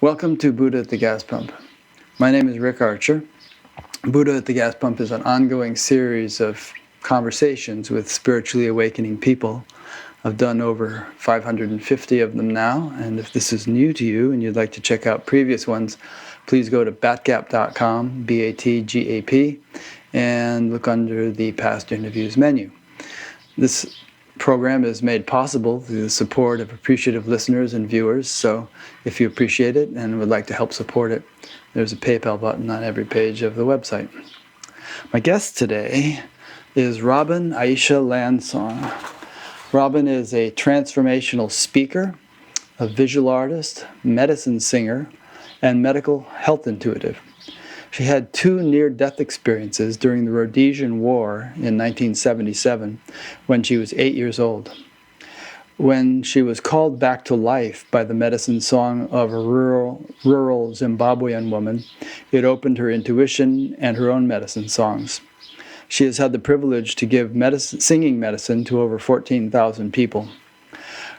Welcome to Buddha at the Gas Pump. My name is Rick Archer. Buddha at the Gas Pump is an ongoing series of conversations with spiritually awakening people. I've done over 550 of them now, and if this is new to you and you'd like to check out previous ones, please go to batgap.com, B-A-T-G-A-P, and look under the past interviews menu. This program is made possible through the support of appreciative listeners and viewers, so if you appreciate it and would like to help support it, there's a PayPal button on every page of the website. My guest today is Robin Aisha Landsong. Robin is a transformational speaker, a visual artist, medicine singer, and medical health intuitive. She had 2 near-death experiences during the Rhodesian War in 1977 when she was 8 years old. When she was called back to life by the medicine song of a rural Zimbabwean woman, it opened her intuition and her own medicine songs. She has had the privilege to give singing medicine to over 14,000 people.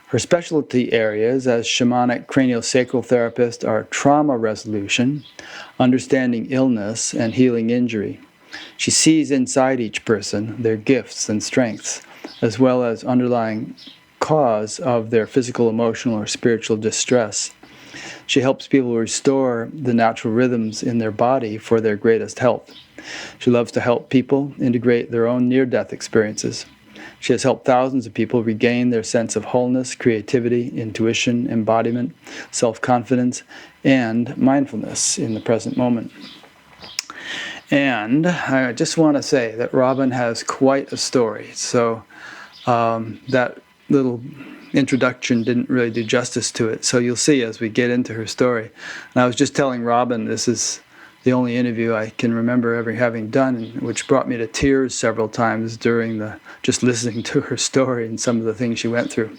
Her specialty areas as Shamanic Craniosacral Therapist are trauma resolution, understanding illness, and healing injury. She sees inside each person their gifts and strengths, as well as underlying cause of their physical, emotional, or spiritual distress. She helps people restore the natural rhythms in their body for their greatest health. She loves to help people integrate their own near-death experiences. She has helped thousands of people regain their sense of wholeness, creativity, intuition, embodiment, self-confidence, and mindfulness in the present moment. And I just want to say that Robin has quite a story. So that little introduction didn't really do justice to it. So you'll see as we get into her story. And I was just telling Robin this is the only interview I can remember ever having done, which brought me to tears several times during just listening to her story and some of the things she went through.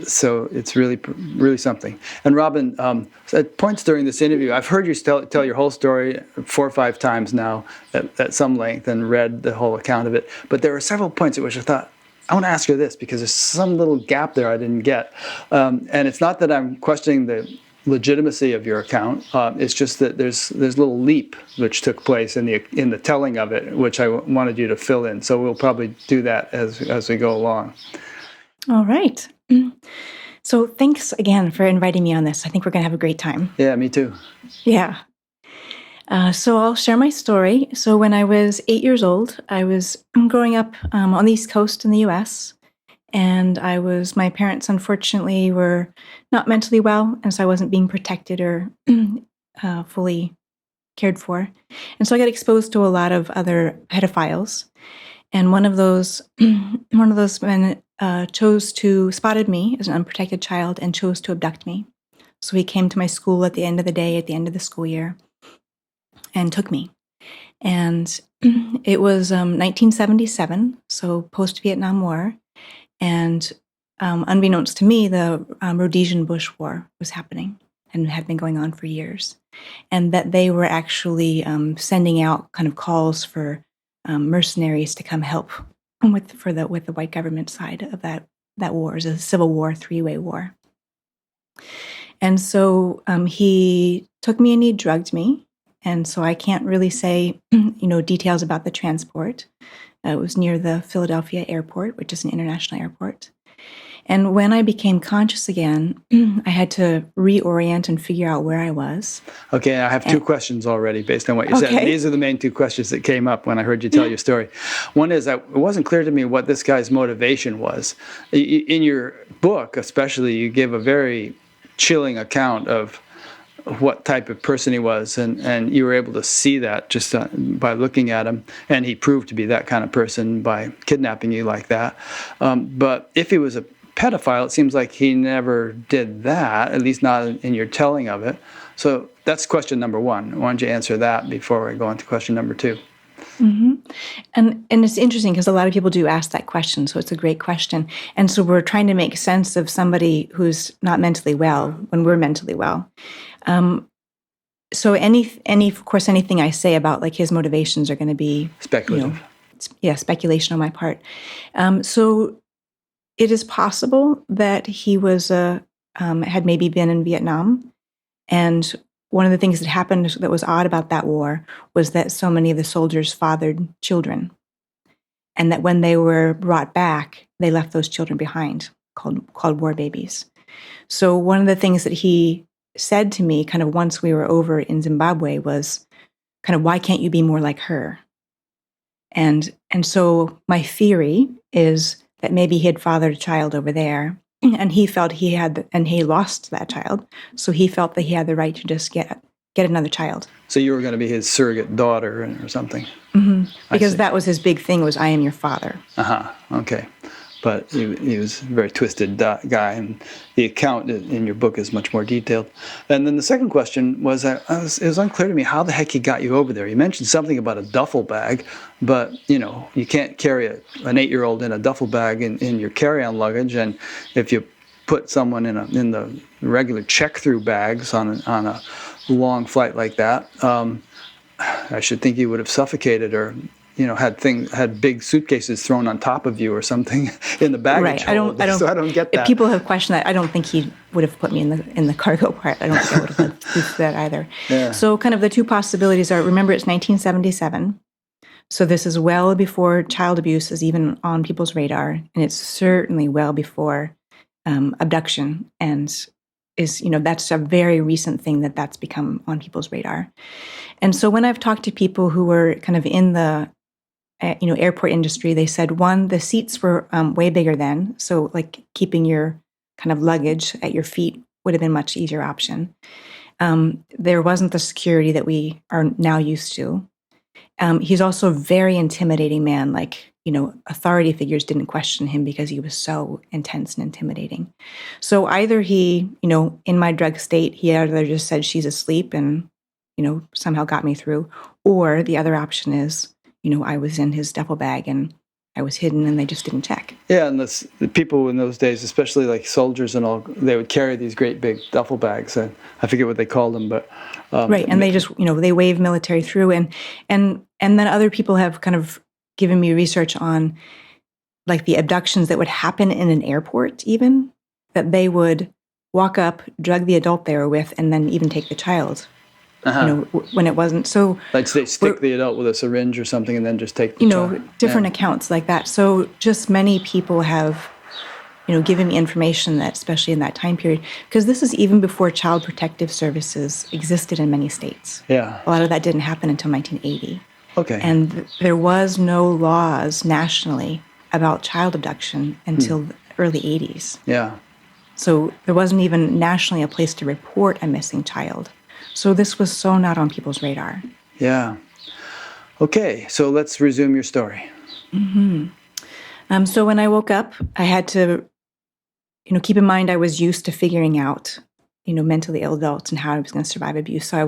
So it's really something. And Robin, at points during this interview, I've heard you tell your whole story 4 or 5 times now at some length and read the whole account of it. But there were several points at which I thought, I want to ask her this because there's some little gap there I didn't get. And it's not that I'm questioning the legitimacy of your account. It's just that there's a little leap which took place in the telling of it, which I wanted you to fill in. So we'll probably do that as we go along. All right. So thanks again for inviting me on this. I think we're going to have a great time. Yeah, me too. Yeah. So I'll share my story. So when I was 8 years old, I was growing up on the East Coast in the U.S., and my parents, unfortunately, were not mentally well, and so I wasn't being protected or fully cared for. And so I got exposed to a lot of other pedophiles. And one of those men spotted me as an unprotected child and chose to abduct me. So he came to my school at the end of the day, at the end of the school year, and took me. And it was 1977, so post-Vietnam War. And unbeknownst to me, the Rhodesian Bush War was happening and had been going on for years. And that they were actually sending out kind of calls for mercenaries to come help with the white government side of that war. It was a Civil War, 3-way war. And so he took me and he drugged me. And so I can't really say, details about the transport. It was near the Philadelphia airport, which is an international airport. And when I became conscious again, I had to reorient and figure out where I was. Okay, I have 2 questions already based on what you said. And these are the main 2 questions that came up when I heard you tell your story. One is that it wasn't clear to me what this guy's motivation was. In your book, especially, you give a very chilling account of what type of person he was, and you were able to see that just by looking at him, and he proved to be that kind of person by kidnapping you like that. But if he was a pedophile, it seems like he never did that, at least not in your telling of it. So that's question number 1. Why don't you answer that before I go on to question number 2? Mm-hmm. And it's interesting because a lot of people do ask that question, so it's a great question. And so we're trying to make sense of somebody who's not mentally well when we're mentally well. So of course, anything I say about like his motivations are going to be speculative. Speculation on my part. So it is possible that he was a had maybe been in Vietnam. And one of the things that happened that was odd about that war was that so many of the soldiers fathered children. And that when they were brought back, they left those children behind, called war babies. So one of the things that he said to me kind of once we were over in Zimbabwe was kind of, why can't you be more like her? And so my theory is that maybe he had fathered a child over there, and he felt he had, and he lost that child. So he felt that he had the right to just get another child. So you were going to be his surrogate daughter or something? Mm-hmm. Because that was his big thing, was I am your father. Okay. But he was a very twisted guy, and the account in your book is much more detailed. And then the second question was, it was unclear to me how the heck he got you over there. You mentioned something about a duffel bag, but you can't carry an 8-year-old in a duffel bag in your carry-on luggage, and if you put someone in the regular check-through bags on a long flight like that, I should think you would have suffocated or had big suitcases thrown on top of you or something in the baggage hold. So I don't get that. If people have questioned that, I don't think he would have put me in the cargo part. I don't think I would have proved that either. Yeah. So kind of the two possibilities are, remember, it's 1977. So this is well before child abuse is even on people's radar, and it's certainly well before abduction, and that's a very recent thing that's become on people's radar. And so when I've talked to people who were kind of in the airport industry, they said, one, the seats were way bigger then. So like keeping your kind of luggage at your feet would have been a much easier option. There wasn't the security that we are now used to. He's also a very intimidating man. Like, authority figures didn't question him because he was so intense and intimidating. So either he, in my drug state, he either just said she's asleep and, somehow got me through, or the other option is, I was in his duffel bag and I was hidden and they just didn't check. Yeah, and the people in those days, especially like soldiers and all, they would carry these great big duffel bags. I forget what they called them, but... right, and they just, they wave military through. And then other people have kind of given me research on like the abductions that would happen in an airport even, that they would walk up, drug the adult they were with, and then even take the child. When it wasn't so. Like they stick the adult with a syringe or something, and then just take the child. Different accounts like that. So just many people have, given me information that, especially in that time period, because this is even before child protective services existed in many states. Yeah, a lot of that didn't happen until 1980. Okay, and there was no laws nationally about child abduction until the early 80s. Yeah. So there wasn't even nationally a place to report a missing child. So this was so not on people's radar. Yeah. Okay, so let's resume your story. Mm-hmm. So when I woke up, I had to, keep in mind I was used to figuring out, mentally ill adults and how I was going to survive abuse. So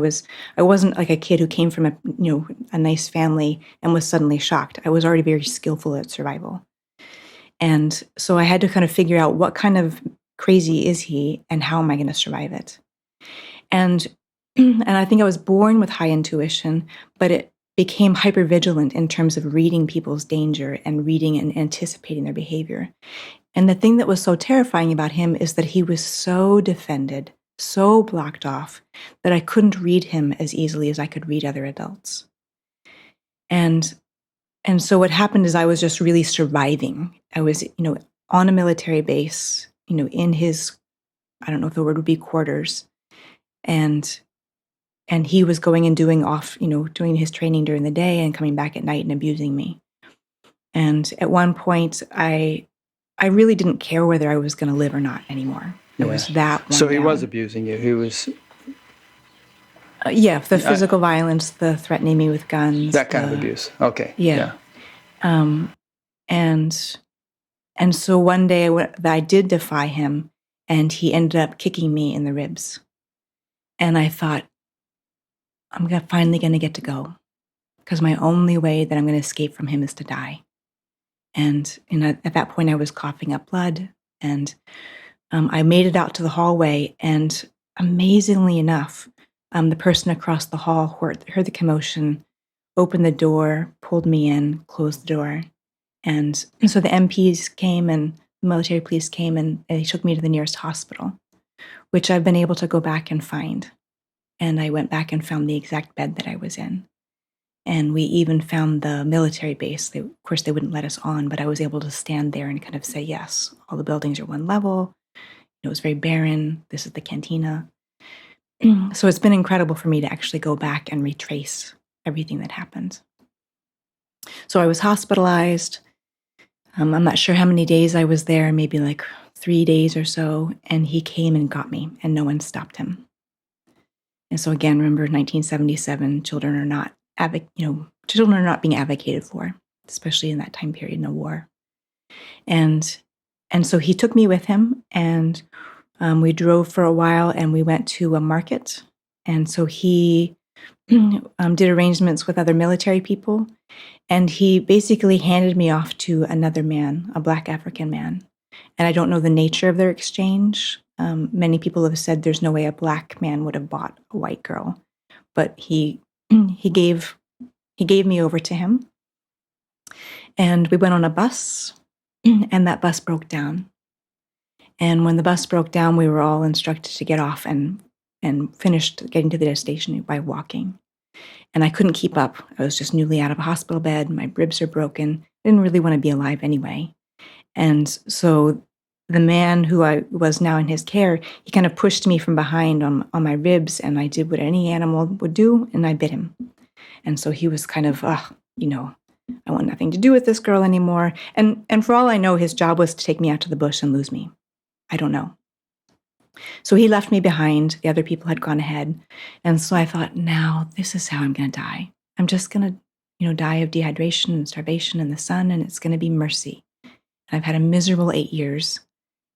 I wasn't like a kid who came from a nice family and was suddenly shocked. I was already very skillful at survival. And so I had to kind of figure out what kind of crazy is he and how am I going to survive it? And I think I was born with high intuition, but it became hypervigilant in terms of reading people's danger and reading and anticipating their behavior. And the thing that was so terrifying about him is that he was so defended, so blocked off, that I couldn't read him as easily as I could read other adults. And so what happened is I was just really surviving. I was, on a military base, in his, I don't know if the word would be quarters, and he was going and doing his training during the day and coming back at night and abusing me. And at one point, I really didn't care whether I was going to live or not anymore. It was that. So he was abusing you. He was. The physical violence, the threatening me with guns. That kind of abuse. Okay. Yeah. And so one day I did defy him, and he ended up kicking me in the ribs. And I thought, I'm finally going to get to go, because my only way that I'm going to escape from him is to die. And at that point, I was coughing up blood, and I made it out to the hallway, and amazingly enough, the person across the hall heard the commotion, opened the door, pulled me in, closed the door. And so the MPs came and the military police came, and they took me to the nearest hospital. which I've been able to go back and find. And I went back and found the exact bed that I was in. And we even found the military base. Of course, they wouldn't let us on, but I was able to stand there and kind of say, yes, all the buildings are one level. It was very barren. This is the cantina. So it's been incredible for me to actually go back and retrace everything that happened. So I was hospitalized. I'm not sure how many days I was there, maybe like 3 days or so. And he came and got me, and no one stopped him. And so again, remember 1977, children are not being advocated for, especially in that time period, no war. And so he took me with him, and we drove for a while, and we went to a market. And so he did arrangements with other military people, and he basically handed me off to another man, a Black African man. And I don't know the nature of their exchange. Many people have said there's no way a Black man would have bought a white girl, but he gave me over to him. And we went on a bus, and that bus broke down. And when the bus broke down, we were all instructed to get off and finished getting to the destination by walking. And I couldn't keep up. I was just newly out of a hospital bed. My ribs are broken. I didn't really want to be alive anyway. And so the man who I was now in his care, he kind of pushed me from behind on my ribs, and I did what any animal would do, and I bit him. And so he was kind of, I want nothing to do with this girl anymore. And for all I know, his job was to take me out to the bush and lose me. I don't know. So he left me behind. The other people had gone ahead. And so I thought, now this is how I'm going to die. I'm just going to, die of dehydration and starvation in the sun, and it's going to be mercy. And I've had a miserable 8 years,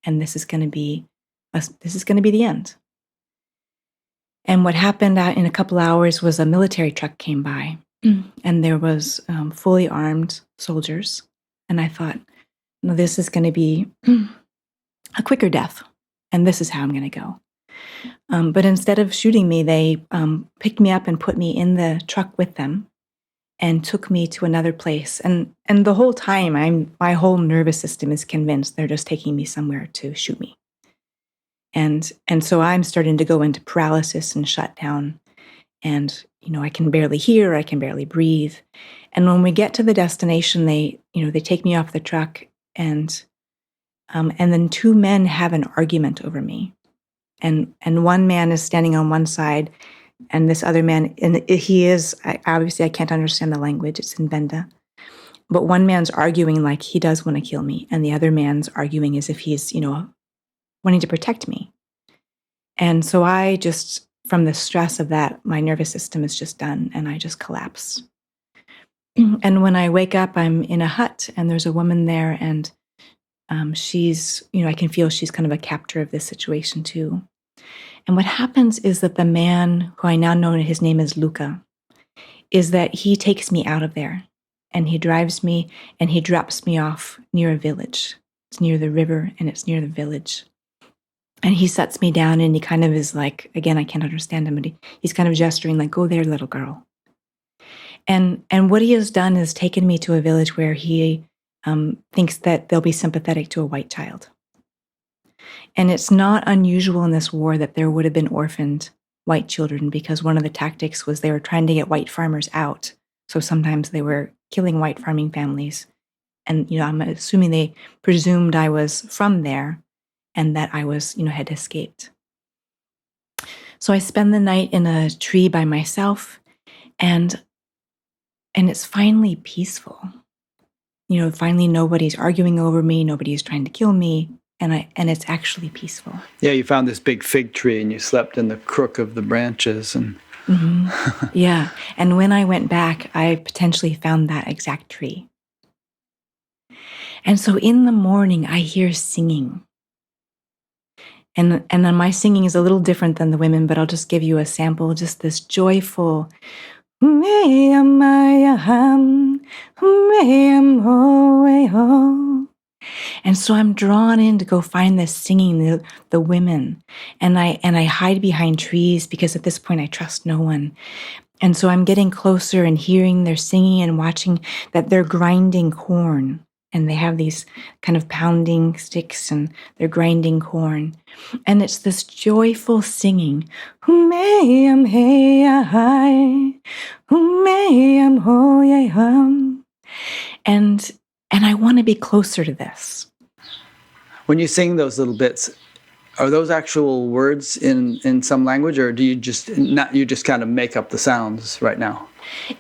and this is going to be the end. And what happened in a couple hours was a military truck came by, and there was fully armed soldiers. And I thought, no, this is going to be a quicker death, and this is how I'm going to go. But instead of shooting me, they picked me up and put me in the truck with them and took me to another place. And the whole time, my whole nervous system is convinced they're just taking me somewhere to shoot me. And so I'm starting to go into paralysis and shut down. And, I can barely hear, I can barely breathe. And when we get to the destination, they take me off the truck, and then two men have an argument over me. And one man is standing on one side, and this other man, and he is, obviously I can't understand the language, it's in Benda. But one man's arguing like he does want to kill me, and the other man's arguing as if he's, wanting to protect me. And so I just, from the stress of that, my nervous system is just done, and I just collapse. And when I wake up, I'm in a hut, and there's a woman there, and she's, I can feel she's kind of a captor of this situation too. And what happens is that the man, who I now know his name is Luca, is that he takes me out of there, and he drives me, and he drops me off near a village. It's near the river, and it's near the village. And he sets me down, and he kind of is like, again, I can't understand him, but he's kind of gesturing like, go there, little girl. And what he has done is taken me to a village where he thinks that they'll be sympathetic to a white child. And it's not unusual in this war that there would have been orphaned white children, because one of the tactics was they were trying to get white farmers out. So sometimes they were killing white farming families. And, I'm assuming they presumed I was from there and that I was, had escaped. So I spend the night in a tree by myself, and it's finally peaceful. Finally nobody's arguing over me, nobody's trying to kill me, and it's actually peaceful. Yeah, you found this big fig tree, and you slept in the crook of the branches, and Yeah, and when I went back, I potentially found that exact tree. And so in the morning, I hear singing. And then my singing is a little different than the women, but I'll just give you a sample, just this joyful, and so I'm drawn in to go find this singing, the women, and I hide behind trees, because at this point I trust no one. And so I'm getting closer and hearing their singing and watching that they're grinding corn. and they have these kind of pounding sticks and they're grinding corn. And it's this joyful singing. And I want to be closer to this. When you sing those little bits, are those actual words in some language, or do you just kind of make up the sounds right now?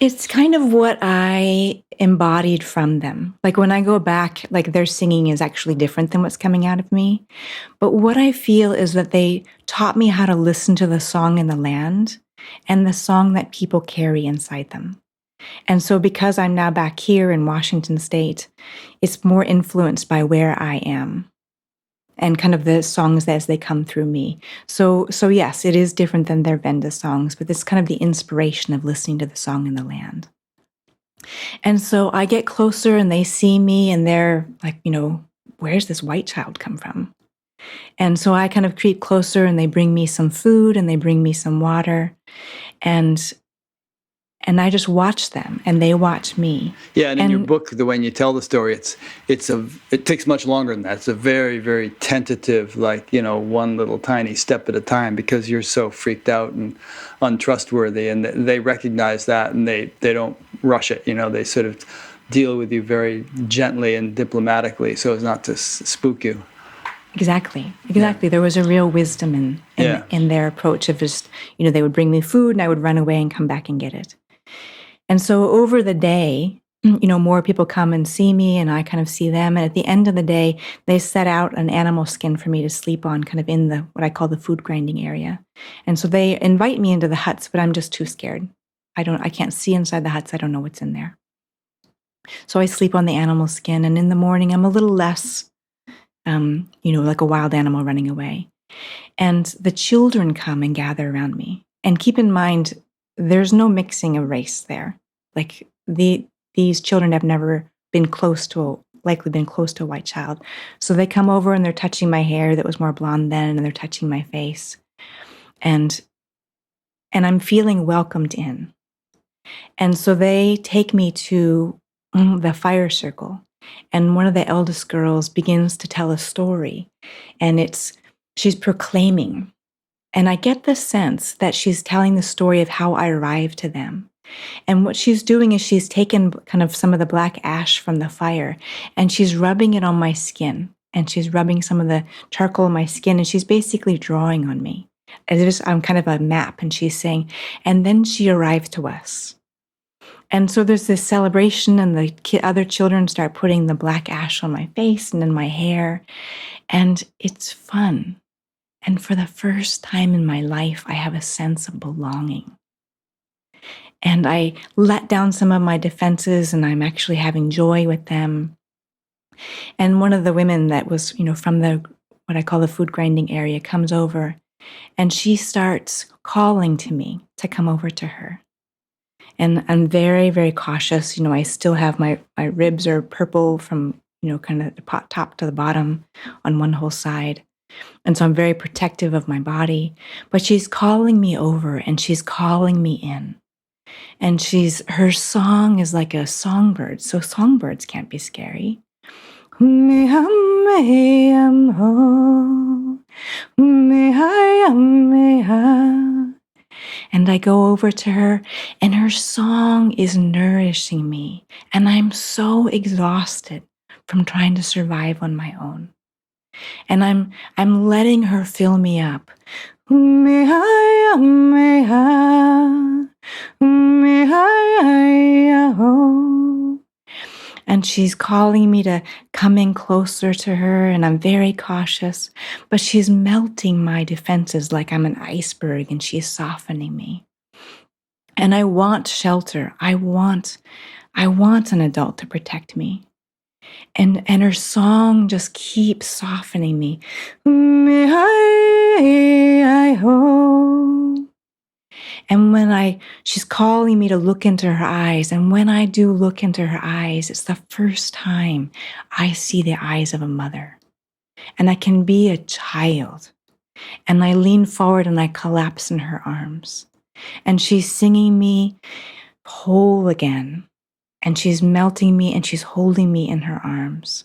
It's kind of what I embodied from them. Like when I go back, like their singing is actually different than what's coming out of me. But what I feel is that they taught me how to listen to the song in the land and the song that people carry inside them. And so because I'm now back here in Washington State, it's more influenced by where I am and kind of the songs as they come through me. So yes, it is different than their Venda songs, but it's kind of the inspiration of listening to the song in the land. And so I get closer and they see me and they're like, where's this white child come from? And so I kind of creep closer and they bring me some food and they bring me some water. And I just watch them and they watch me. Yeah, and in your book, the way you tell the story, it takes much longer than that. It's a very, very tentative, one little tiny step at a time, because you're so freaked out and untrustworthy, and they recognize that and they don't rush it. They sort of deal with you very gently and diplomatically so as not to spook you. Exactly. Yeah. There was a real wisdom in their approach of just, they would bring me food and I would run away and come back and get it. And so over the day, more people come and see me and I kind of see them. And at the end of the day, they set out an animal skin for me to sleep on, kind of in what I call the food grinding area. And so they invite me into the huts, but I'm just too scared. I can't see inside the huts. I don't know what's in there. So I sleep on the animal skin. And in the morning, I'm a little less, like a wild animal running away. And the children come and gather around me. And keep in mind, there's no mixing of race there. Like these children have never been likely been close to a white child. So they come over and they're touching my hair that was more blonde then, and they're touching my face. And I'm feeling welcomed in. And so they take me to the fire circle. And one of the eldest girls begins to tell a story. And she's proclaiming. And I get the sense that she's telling the story of how I arrived to them. And what she's doing is she's taken kind of some of the black ash from the fire and she's rubbing it on my skin. And she's rubbing some of the charcoal on my skin and she's basically drawing on me. I'm kind of a map, and she's saying, and then she arrived to us. And so there's this celebration and the other children start putting the black ash on my face and in my hair. And it's fun. And for the first time in my life, I have a sense of belonging. And I let down some of my defenses, and I'm actually having joy with them. And one of the women that was, from what I call the food grinding area comes over, and she starts calling to me to come over to her. And I'm very, very cautious. I still have my ribs are purple from, kind of the top to the bottom on one whole side. And so I'm very protective of my body, but she's calling me over and she's calling me in. And her song is like a songbird. So songbirds can't be scary. And I go over to her and her song is nourishing me. And I'm so exhausted from trying to survive on my own. And I'm letting her fill me up. And she's calling me to come in closer to her, and I'm very cautious, but she's melting my defenses like I'm an iceberg, and she's softening me. And I want shelter. I want an adult to protect me. And her song just keeps softening me. And she's calling me to look into her eyes. And when I do look into her eyes, it's the first time I see the eyes of a mother. And I can be a child. And I lean forward and I collapse in her arms. And she's singing me whole again. and she's melting me and she's holding me in her arms.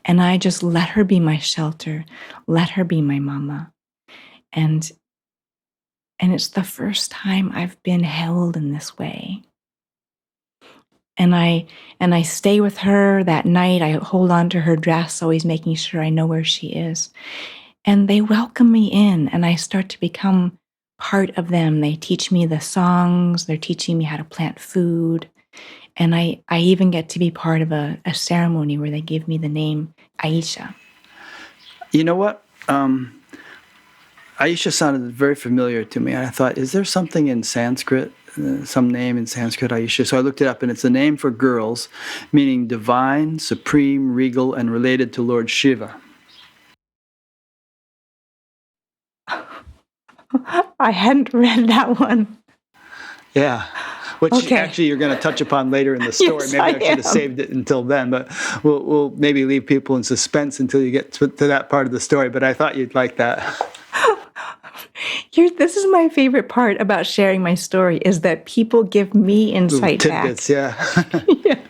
And I just let her be my shelter, let her be my mama. And it's the first time I've been held in this way. And I stay with her that night. I hold on to her dress, always making sure I know where she is. And they welcome me in, and I start to become part of them. They teach me the songs. They're teaching me how to plant food. And I even get to be part of a ceremony where they give me the name Aisha. You know what? Aisha sounded very familiar to me. I thought, is there something in Sanskrit, some name in Sanskrit, Aisha? So I looked it up, and it's a name for girls, meaning divine, supreme, regal, and related to Lord Shiva. I hadn't read that one. Yeah. Which actually you're going to touch upon later in the story. Yes, Maybe I should have saved it until then, but we'll maybe leave people in suspense until you get to that part of the story. But I thought you'd like that. This is my favorite part about sharing my story, is that people give me insight tidbits, back. Yeah.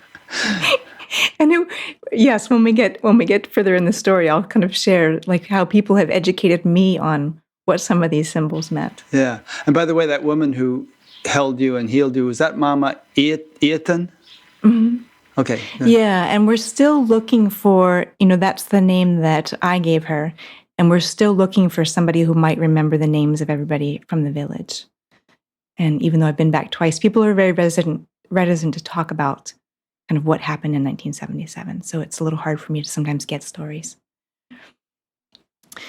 And yes, when we get further in the story, I'll kind of share like how people have educated me on what some of these symbols meant. Yeah. And by the way, that woman who held you and healed you, was that Mama Eaton? Mm-hmm. Okay. Yeah, and we're still looking for, that's the name that I gave her, and we're still looking for somebody who might remember the names of everybody from the village. And even though I've been back twice, people are very reticent to talk about kind of what happened in 1977. So it's a little hard for me to sometimes get stories.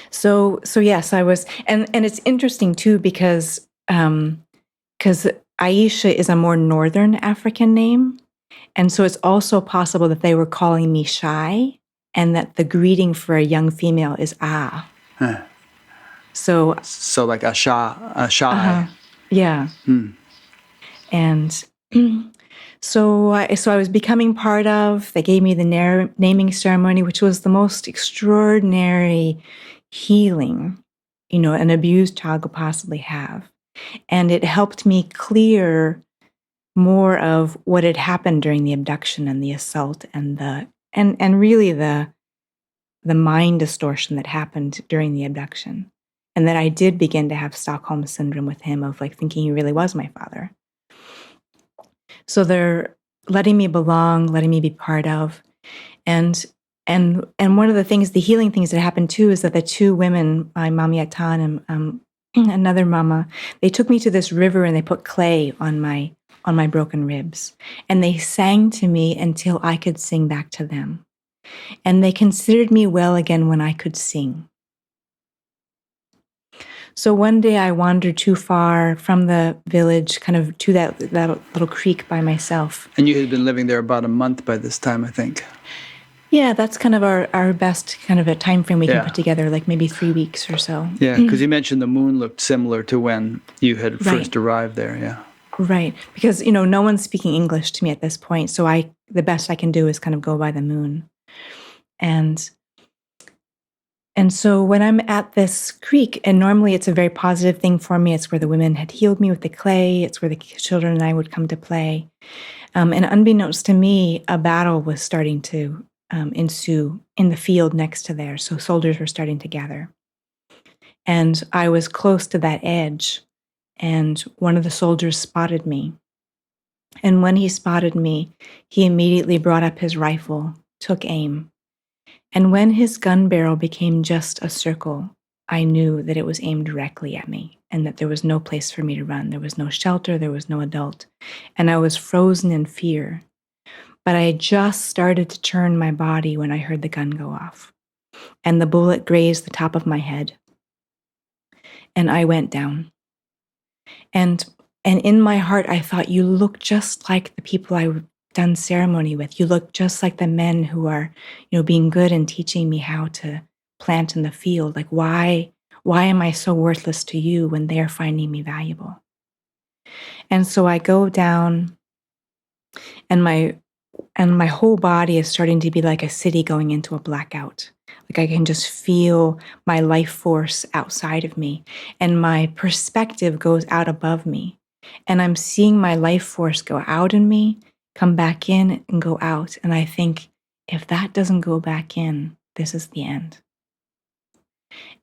So yes, I was, and it's interesting too, because Aisha is a more Northern African name. And so it's also possible that they were calling me shy, and that the greeting for a young female is ah. Huh. So like a shy. Yeah. And so I was becoming part of, they gave me the naming ceremony, which was the most extraordinary healing, an abused child could possibly have. And it helped me clear more of what had happened during the abduction and the assault and really the mind distortion that happened during the abduction. And that I did begin to have Stockholm syndrome with him, of like thinking he really was my father. So they're letting me belong, letting me be part of. And one of the things, the healing things that happened too, is that the two women, my Mama Yatan and another mama, they took me to this river and they put clay on my broken ribs. And they sang to me until I could sing back to them. And they considered me well again when I could sing. So one day I wandered too far from the village, kind of to that little creek by myself. And you had been living there about a month by this time, I think. Yeah, that's kind of our best kind of a time frame we can put together, like maybe 3 weeks or so. Yeah, because you mentioned the moon looked similar to when you had first arrived there, yeah. Right, because, no one's speaking English to me at this point, so the best I can do is kind of go by the moon. And so when I'm at this creek, and normally it's a very positive thing for me, it's where the women had healed me with the clay, it's where the children and I would come to play. And unbeknownst to me, a battle was starting to ensue in the field next to there. So soldiers were starting to gather. And I was close to that edge, and one of the soldiers spotted me. And when he spotted me, he immediately brought up his rifle, took aim. And when his gun barrel became just a circle, I knew that it was aimed directly at me and that there was no place for me to run. There was no shelter, there was no adult. And I was frozen in fear. But I had just started to turn my body when I heard the gun go off. And the bullet grazed the top of my head. And I went down. And in my heart, I thought, you look just like the people I've done ceremony with. You look just like the men who are, being good and teaching me how to plant in the field. Like, why am I so worthless to you when they're finding me valuable? And so I go down, and my whole body is starting to be like a city going into a blackout. Like I can just feel my life force outside of me, and my perspective goes out above me. And I'm seeing my life force go out in me come back in and go out. And I think, if that doesn't go back in, this is the end.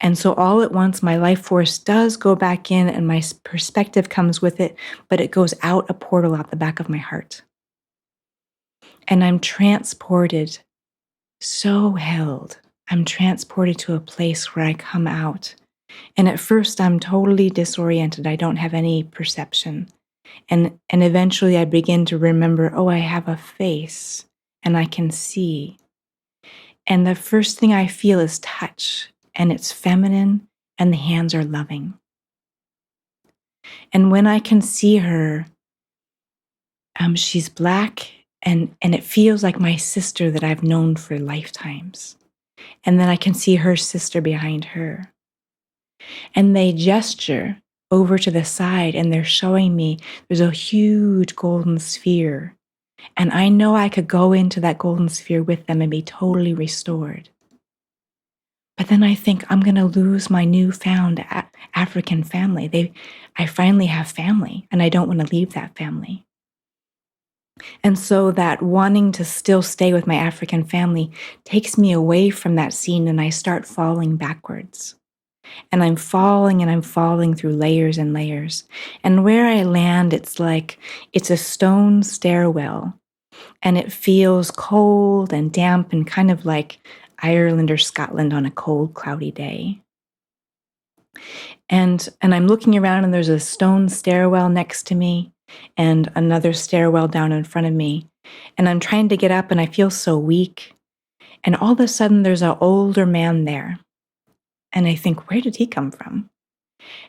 And so all at once, my life force does go back in and my perspective comes with it, but it goes out a portal out the back of my heart. And I'm transported, so held. I'm transported to a place where I come out. And at first, I'm totally disoriented. I don't have any perception. And eventually, I begin to remember, oh, I have a face and I can see. And the first thing I feel is touch, and it's feminine, and the hands are loving. And when I can see her, she's black, and it feels like my sister that I've known for lifetimes. And then I can see her sister behind her. And they gesture over to the side, and they're showing me there's a huge golden sphere. And I know I could go into that golden sphere with them and be totally restored. But then I think I'm going to lose my newfound African family. I finally have family, and I don't want to leave that family. And so that wanting to still stay with my African family takes me away from that scene, and I start falling backwards. And I'm falling through layers and layers. And where I land, it's a stone stairwell. And it feels cold and damp and kind of like Ireland or Scotland on a cold, cloudy day. And I'm looking around, and there's a stone stairwell next to me and another stairwell down in front of me. And I'm trying to get up, and I feel so weak. And all of a sudden, there's an older man there. And I think, where did he come from?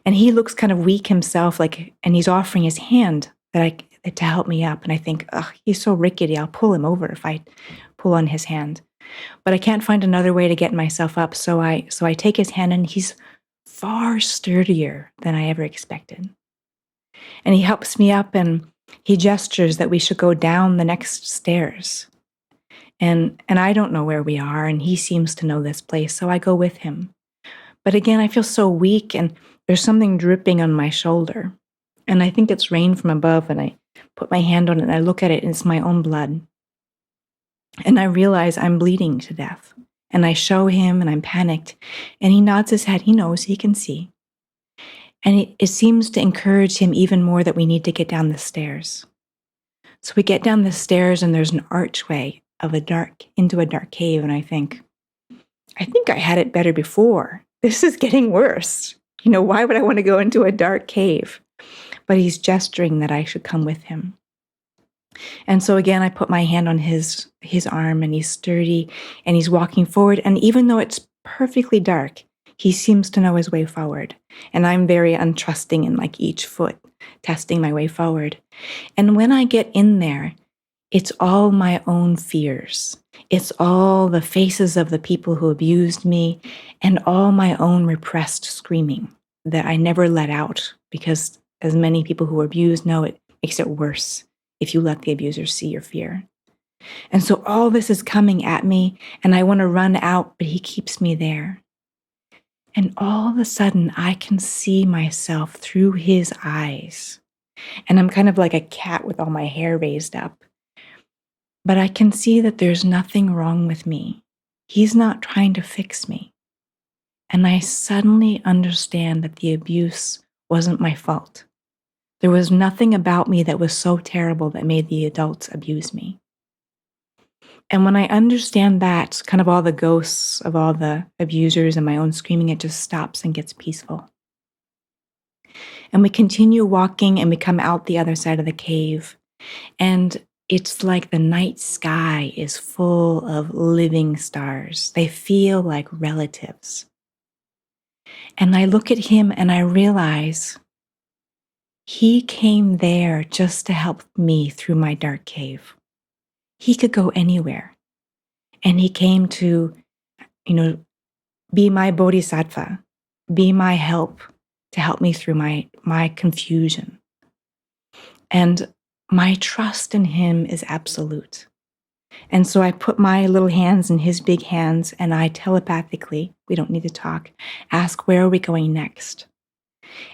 And he looks kind of weak himself, and he's offering his hand to help me up. And I think, he's so rickety, I'll pull him over if I pull on his hand. But I can't find another way to get myself up. So I take his hand, and he's far sturdier than I ever expected. And he helps me up, and he gestures that we should go down the next stairs. And I don't know where we are, and he seems to know this place, so I go with him. But again, I feel so weak, and there's something dripping on my shoulder. And I think it's rain from above, and I put my hand on it, and I look at it, and it's my own blood. And I realize I'm bleeding to death. And I show him, and I'm panicked. And he nods his head. He knows, he can see. And it seems to encourage him even more that we need to get down the stairs. So we get down the stairs, and there's an archway into a dark cave. And I think I had it better before. This is getting worse. Why would I want to go into a dark cave? But he's gesturing that I should come with him. And so again, I put my hand on his arm, and he's sturdy, and he's walking forward. And even though it's perfectly dark, he seems to know his way forward. And I'm very untrusting in each foot, testing my way forward. And when I get in there, it's all my own fears. It's all the faces of the people who abused me, and all my own repressed screaming that I never let out, because as many people who are abused know, it makes it worse if you let the abuser see your fear. And so all this is coming at me, and I want to run out, but he keeps me there. And all of a sudden, I can see myself through his eyes. And I'm kind of like a cat with all my hair raised up. But I can see that there's nothing wrong with me. He's not trying to fix me. And I suddenly understand that the abuse wasn't my fault. There was nothing about me that was so terrible that made the adults abuse me. And when I understand that, kind of all the ghosts of all the abusers and my own screaming, it just stops and gets peaceful. And we continue walking, and we come out the other side of the cave. And it's like the night sky is full of living stars. They feel like relatives. And I look at him, and I realize he came there just to help me through my dark cave. He could go anywhere. And he came to, be my bodhisattva, be my help to help me through my confusion. And my trust in him is absolute. And so I put my little hands in his big hands, and I telepathically, we don't need to talk, ask, where are we going next?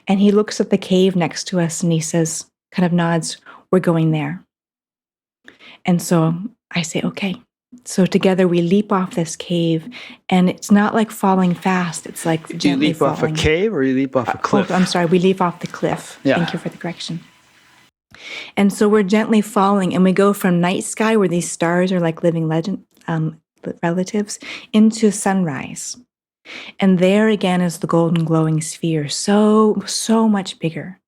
And he looks at the cave next to us, and he says, kind of nods, we're going there. And so I say, okay. So together we leap off this cave, and it's not like falling fast. It's like gently You leap falling. off a cave or you leap off a cliff? Oh, I'm sorry. We leap off the cliff. Yeah. Thank you for the correction. And so we're gently falling, and we go from night sky, where these stars are like living relatives, into sunrise. And there again is the golden glowing sphere, so much bigger.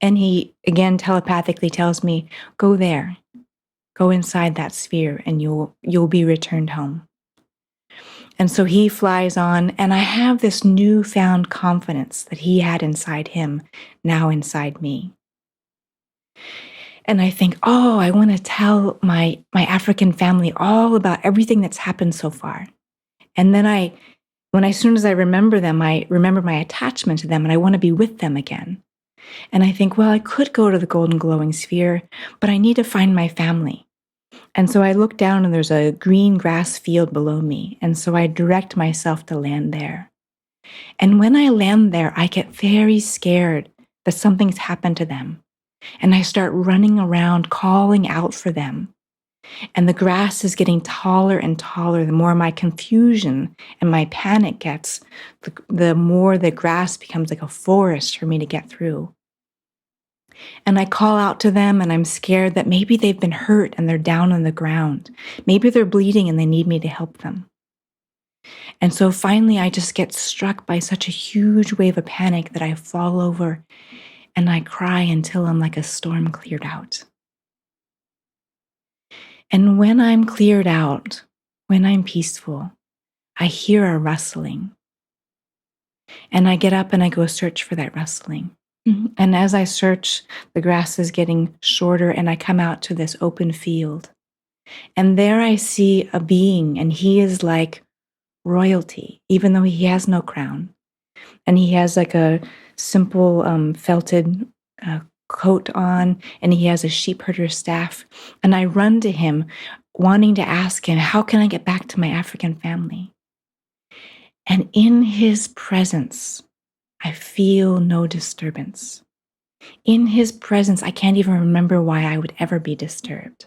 And he again telepathically tells me, go there, go inside that sphere, and you'll be returned home. And so he flies on, and I have this newfound confidence that he had inside him, now inside me. And I think, oh, I want to tell my African family all about everything that's happened so far. And then as soon as I remember them, I remember my attachment to them, and I want to be with them again. And I think, well, I could go to the golden glowing sphere, but I need to find my family. And so I look down, and there's a green grass field below me. And so I direct myself to land there. And when I land there, I get very scared that something's happened to them. And I start running around, calling out for them. And the grass is getting taller and taller. The more my confusion and my panic gets, the more the grass becomes like a forest for me to get through. And I call out to them, and I'm scared that maybe they've been hurt and they're down on the ground. Maybe they're bleeding and they need me to help them. And so finally, I just get struck by such a huge wave of panic that I fall over and I cry until I'm like a storm cleared out. And when I'm cleared out, when I'm peaceful, I hear a rustling. And I get up and I go search for that rustling. And as I search, the grass is getting shorter, and I come out to this open field. And there I see a being, and he is like royalty, even though he has no crown. And he has like a simple felted coat on, and he has a sheep herder staff. And I run to him, wanting to ask him, how can I get back to my African family? And in his presence, I feel no disturbance. In his presence, I can't even remember why I would ever be disturbed.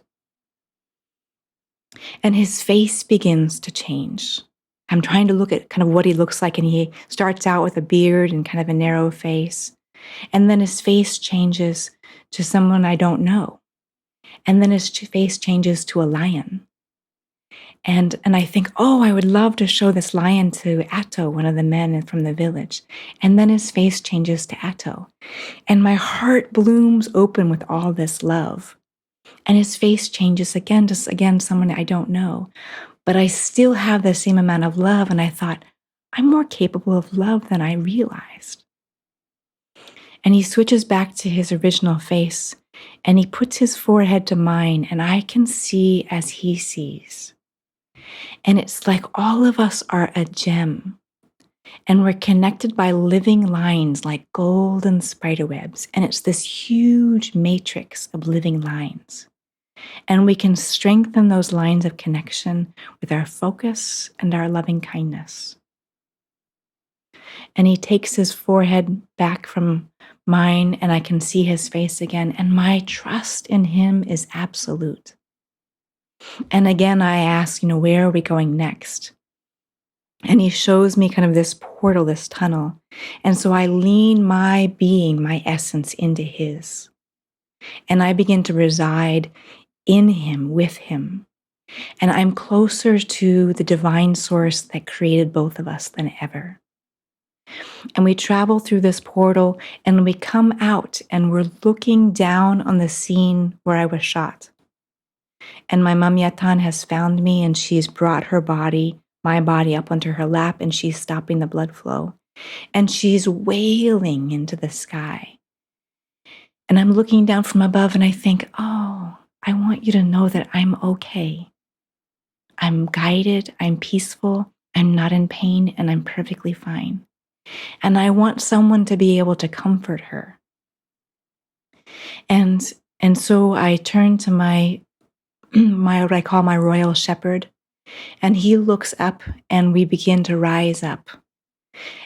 And his face begins to change. I'm trying to look at kind of what he looks like, and he starts out with a beard and kind of a narrow face. And then his face changes to someone I don't know. And then his face changes to a lion. And I think, oh, I would love to show this lion to Atto, one of the men from the village. And then his face changes to Atto. And my heart blooms open with all this love. And his face changes again to someone I don't know. But I still have the same amount of love. And I thought, I'm more capable of love than I realized. And he switches back to his original face, and he puts his forehead to mine, and I can see as he sees. And it's like all of us are a gem, and we're connected by living lines like golden spider webs. And it's this huge matrix of living lines. And we can strengthen those lines of connection with our focus and our loving kindness. And he takes his forehead back from mine, and I can see his face again. And my trust in him is absolute. And again, I ask, where are we going next? And he shows me kind of this portal, this tunnel. And so I lean my being, my essence into his. And I begin to reside in him, with him. And I'm closer to the divine source that created both of us than ever. And we travel through this portal, and we come out, and we're looking down on the scene where I was shot. And my mom Yatan has found me, and she's brought her body, my body, up onto her lap, and she's stopping the blood flow. And she's wailing into the sky. And I'm looking down from above, and I think, oh, I want you to know that I'm okay. I'm guided, I'm peaceful, I'm not in pain, and I'm perfectly fine. And I want someone to be able to comfort her. And so I turn to my what I call my royal shepherd, and he looks up, and we begin to rise up.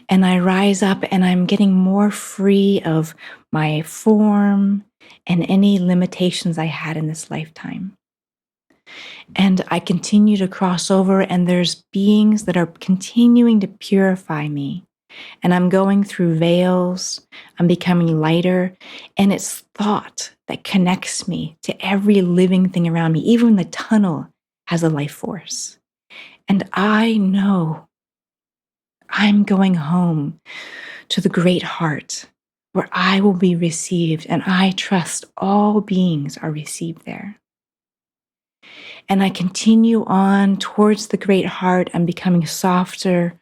And I rise up, and I'm getting more free of my form and any limitations I had in this lifetime. And I continue to cross over, and there's beings that are continuing to purify me. And I'm going through veils, I'm becoming lighter, and it's thought that connects me to every living thing around me. Even the tunnel has a life force. And I know I'm going home to the great heart where I will be received, and I trust all beings are received there. And I continue on towards the great heart. I'm becoming softer.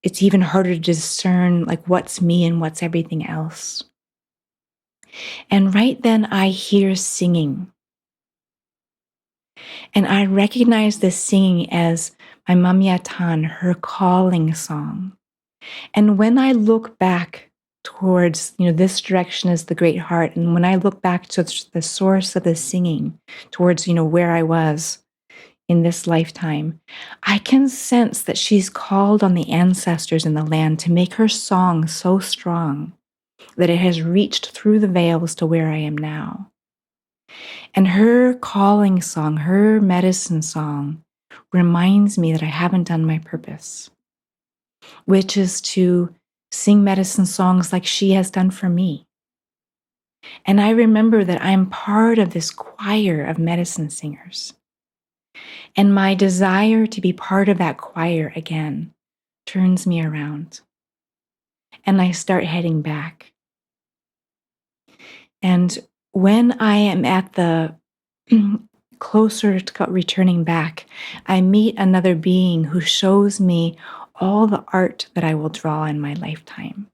It's even harder to discern like what's me and what's everything else. And right then I hear singing. And I recognize this singing as my Mamyatan, her calling song. And when I look back towards, this direction is the great heart. And when I look back to the source of the singing, towards, where I was in this lifetime, I can sense that she's called on the ancestors in the land to make her song so strong that it has reached through the veils to where I am now. And her calling song, her medicine song, reminds me that I haven't done my purpose, which is to sing medicine songs like she has done for me. And I remember that I'm part of this choir of medicine singers. And my desire to be part of that choir again turns me around. And I start heading back. And when I am at the closer to returning back, I meet another being who shows me all the art that I will draw in my lifetime.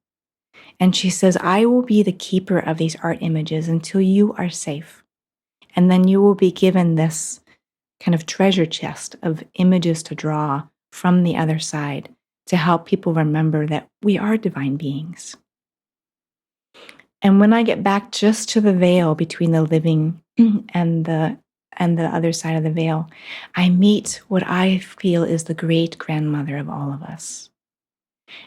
And she says, I will be the keeper of these art images until you are safe. And then you will be given this kind of treasure chest of images to draw from the other side to help people remember that we are divine beings. And when I get back just to the veil between the living and the other side of the veil, I meet what I feel is the great grandmother of all of us.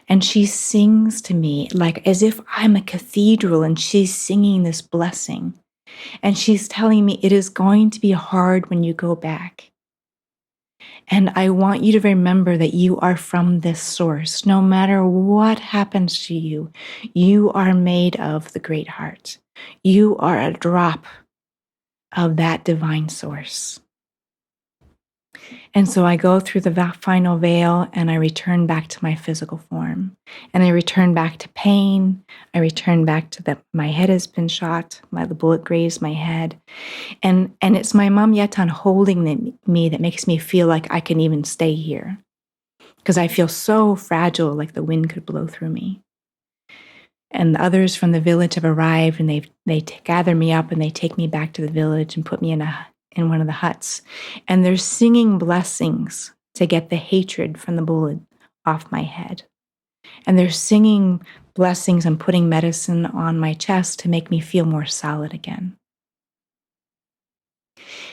And she sings to me like as if I'm a cathedral, and she's singing this blessing. And she's telling me it is going to be hard when you go back. And I want you to remember that you are from this source. No matter what happens to you, you are made of the great heart. You are a drop of that divine source. And so I go through the final veil, and I return back to my physical form. And I return back to pain. I return back to that my head has been shot, the bullet grazed my head. And it's my mom Yetan holding me that makes me feel like I can even stay here. Because I feel so fragile, like the wind could blow through me. And the others from the village have arrived, and they gather me up, and they take me back to the village and put me in one of the huts. And they're singing blessings to get the hatred from the bullet off my head. And they're singing blessings and putting medicine on my chest to make me feel more solid again.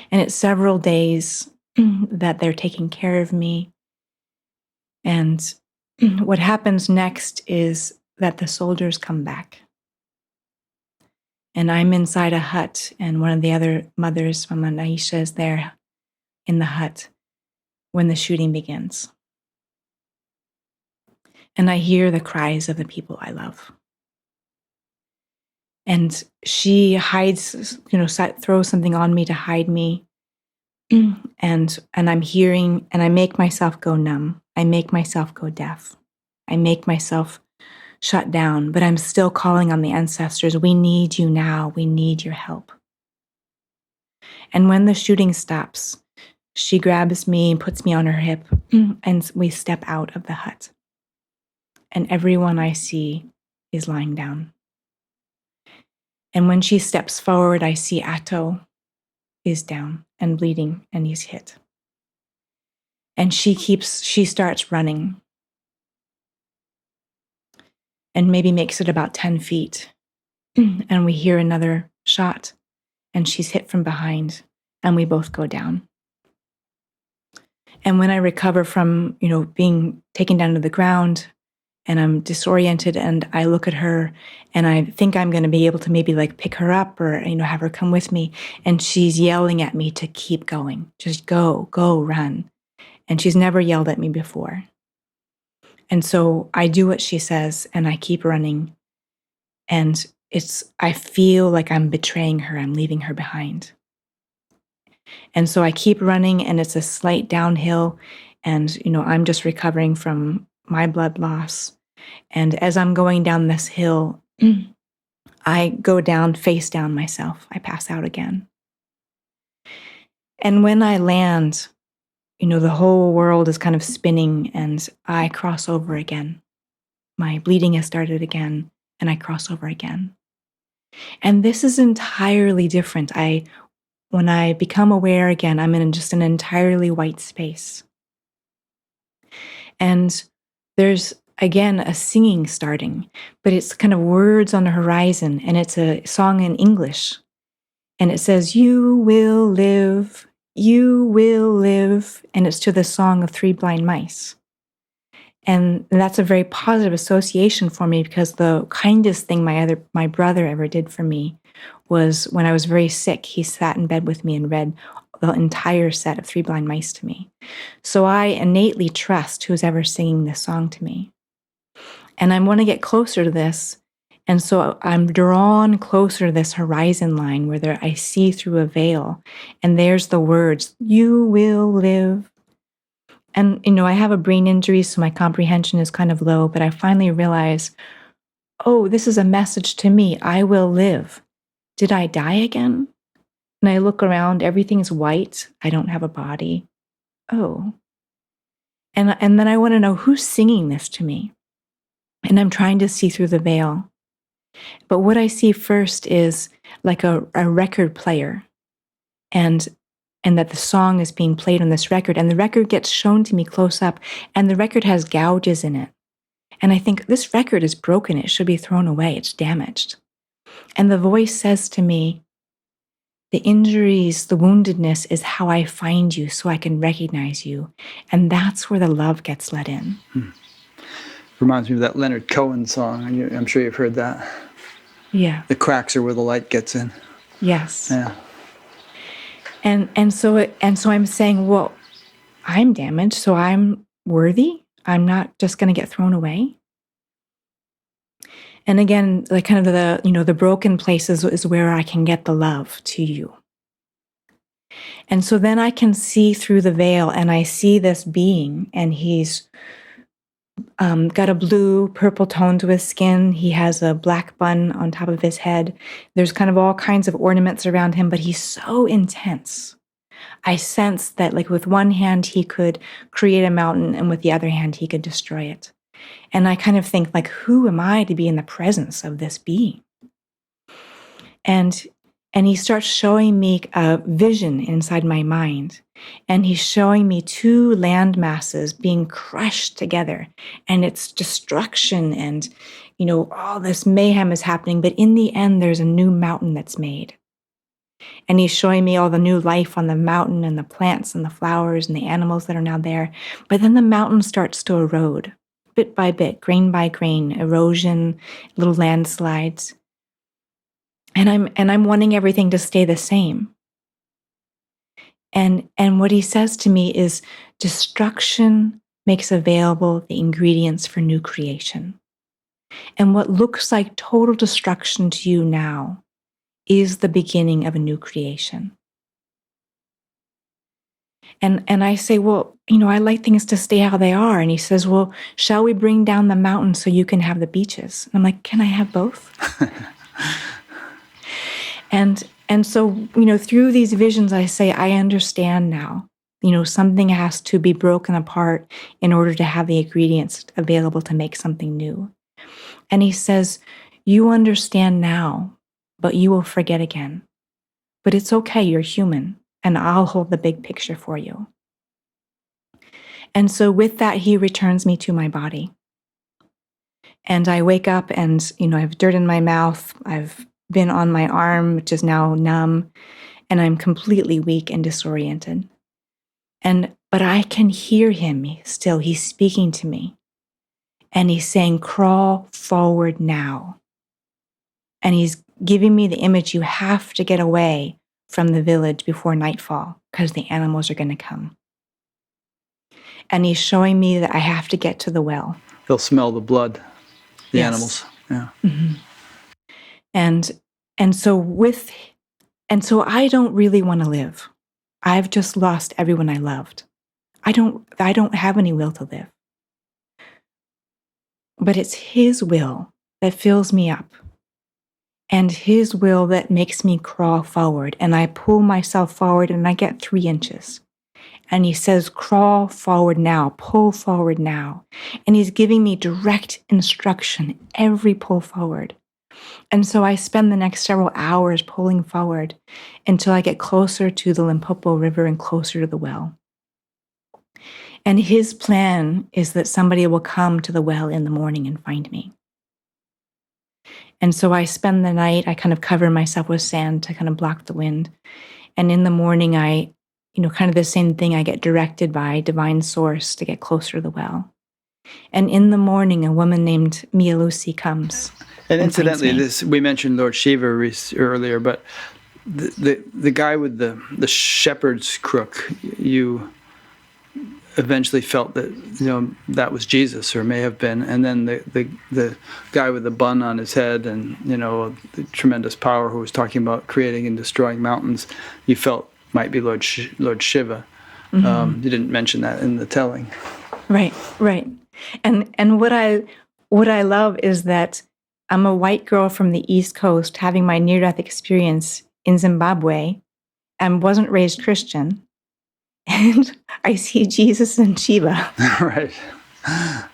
And it's several days that they're taking care of me. And what happens next is that the soldiers come back. And I'm inside a hut, and one of the other mothers from Aisha is there in the hut when the shooting begins. And I hear the cries of the people I love. And she hides, throws something on me to hide me. And I'm hearing, and I make myself go numb. I make myself go deaf. I make myself shut down, but I'm still calling on the ancestors. We need you now. We need your help. And when the shooting stops, she grabs me and puts me on her hip, and we step out of the hut. And everyone I see is lying down. And when she steps forward, I see Atto is down and bleeding, and he's hit. And she starts running, and maybe makes it about 10 feet. And we hear another shot, and she's hit from behind, and we both go down. And when I recover from, being taken down to the ground, and I'm disoriented, and I look at her and I think I'm going to be able to maybe like pick her up or, have her come with me. And she's yelling at me to keep going. Just go, run. And she's never yelled at me before. And so I do what she says and I keep running. And I feel like I'm betraying her. I'm leaving her behind. And so I keep running, and it's a slight downhill. And, I'm just recovering from my blood loss. And as I'm going down this hill, I go down, face down myself. I pass out again. And when I land, the whole world is kind of spinning, and I cross over again. My bleeding has started again, and I cross over again. And this is entirely different. When I become aware again, I'm in just an entirely white space. And there's, again, a singing starting, but it's kind of words on the horizon, and it's a song in English. And it says, "You will live, you will live." And it's to the song of Three Blind Mice. And that's a very positive association for me, because the kindest thing my brother ever did for me was when I was very sick, he sat in bed with me and read the entire set of Three Blind Mice to me. So I innately trust who's ever singing this song to me. And I want to get closer to this. And so I'm drawn closer to this horizon line where I see through a veil. And there's the words, "You will live." And, I have a brain injury, so my comprehension is kind of low, but I finally realize, oh, this is a message to me. I will live. Did I die again? And I look around, everything's white. I don't have a body. Oh. And then I want to know who's singing this to me. And I'm trying to see through the veil. But what I see first is like a record player. And that the song is being played on this record, and the record gets shown to me close up, and the record has gouges in it. And I think, this record is broken. It should be thrown away. It's damaged. And the voice says to me, "The injuries, the woundedness is how I find you, so I can recognize you." And that's where the love gets let in. Reminds me of that Leonard Cohen song. I'm sure you've heard that. Yeah. The cracks are where the light gets in. Yes. Yeah. And so I'm saying, well, I'm damaged, so I'm worthy. I'm not just going to get thrown away. And again, like kind of the broken places is where I can get the love to you. And so then I can see through the veil, and I see this being, and he's got a blue, purple tone to his skin. He has a black bun on top of his head. There's kind of all kinds of ornaments around him, but he's so intense. I sense that, like, with one hand, he could create a mountain, and with the other hand, he could destroy it. And I kind of think, like, who am I to be in the presence of this being? And he starts showing me a vision inside my mind. And he's showing me two land masses being crushed together. And it's destruction, and, all this mayhem is happening. But in the end, there's a new mountain that's made. And he's showing me all the new life on the mountain, and the plants and the flowers and the animals that are now there. But then the mountain starts to erode, bit by bit, grain by grain, erosion, little landslides. And I'm wanting everything to stay the same. And what he says to me is, destruction makes available the ingredients for new creation. And what looks like total destruction to you now is the beginning of a new creation. And I say, well, I like things to stay how they are. And he says, well, shall we bring down the mountain so you can have the beaches? And I'm like, can I have both? And so, through these visions, I say, I understand now. Something has to be broken apart in order to have the ingredients available to make something new. And he says, you understand now, but you will forget again. But it's okay, you're human, and I'll hold the big picture for you. And so with that, he returns me to my body. And I wake up, and, I have dirt in my mouth. I've been on my arm, which is now numb, and I'm completely weak and disoriented. But I can hear him still. He's speaking to me. and he's saying, crawl forward now. And he's giving me the image, you have to get away from the village before nightfall because the animals are going to come. And he's showing me that I have to get to the well. They'll smell the blood, the Yes. animals. Yeah. Mm-hmm. And so I don't really want to live. I've just lost everyone I loved. I don't have any will to live. But it's his will that fills me up. And his will that makes me crawl forward. And I pull myself forward and I get 3 inches. And he says, crawl forward now, pull forward now. And he's giving me direct instruction, every pull forward. And so I spend the next several hours pulling forward until I get closer to the Limpopo River and closer to the well. And his plan is that somebody will come to the well in the morning and find me. And so I spend the night, I kind of cover myself with sand to kind of block the wind. And in the morning, kind of the same thing, I get directed by divine source to get closer to the well. And in the morning, a woman named Mialucy comes. And incidentally, we mentioned Lord Shiva earlier, but the guy with the shepherd's crook, you eventually felt that that was Jesus, or may have been, and then the guy with the bun on his head and the tremendous power who was talking about creating and destroying mountains, you felt might be Lord Shiva. Mm-hmm. You didn't mention that in the telling. Right. And what I love is that I'm a white girl from the East Coast having my near-death experience in Zimbabwe and wasn't raised Christian. And I see Jesus and Shiva. Right.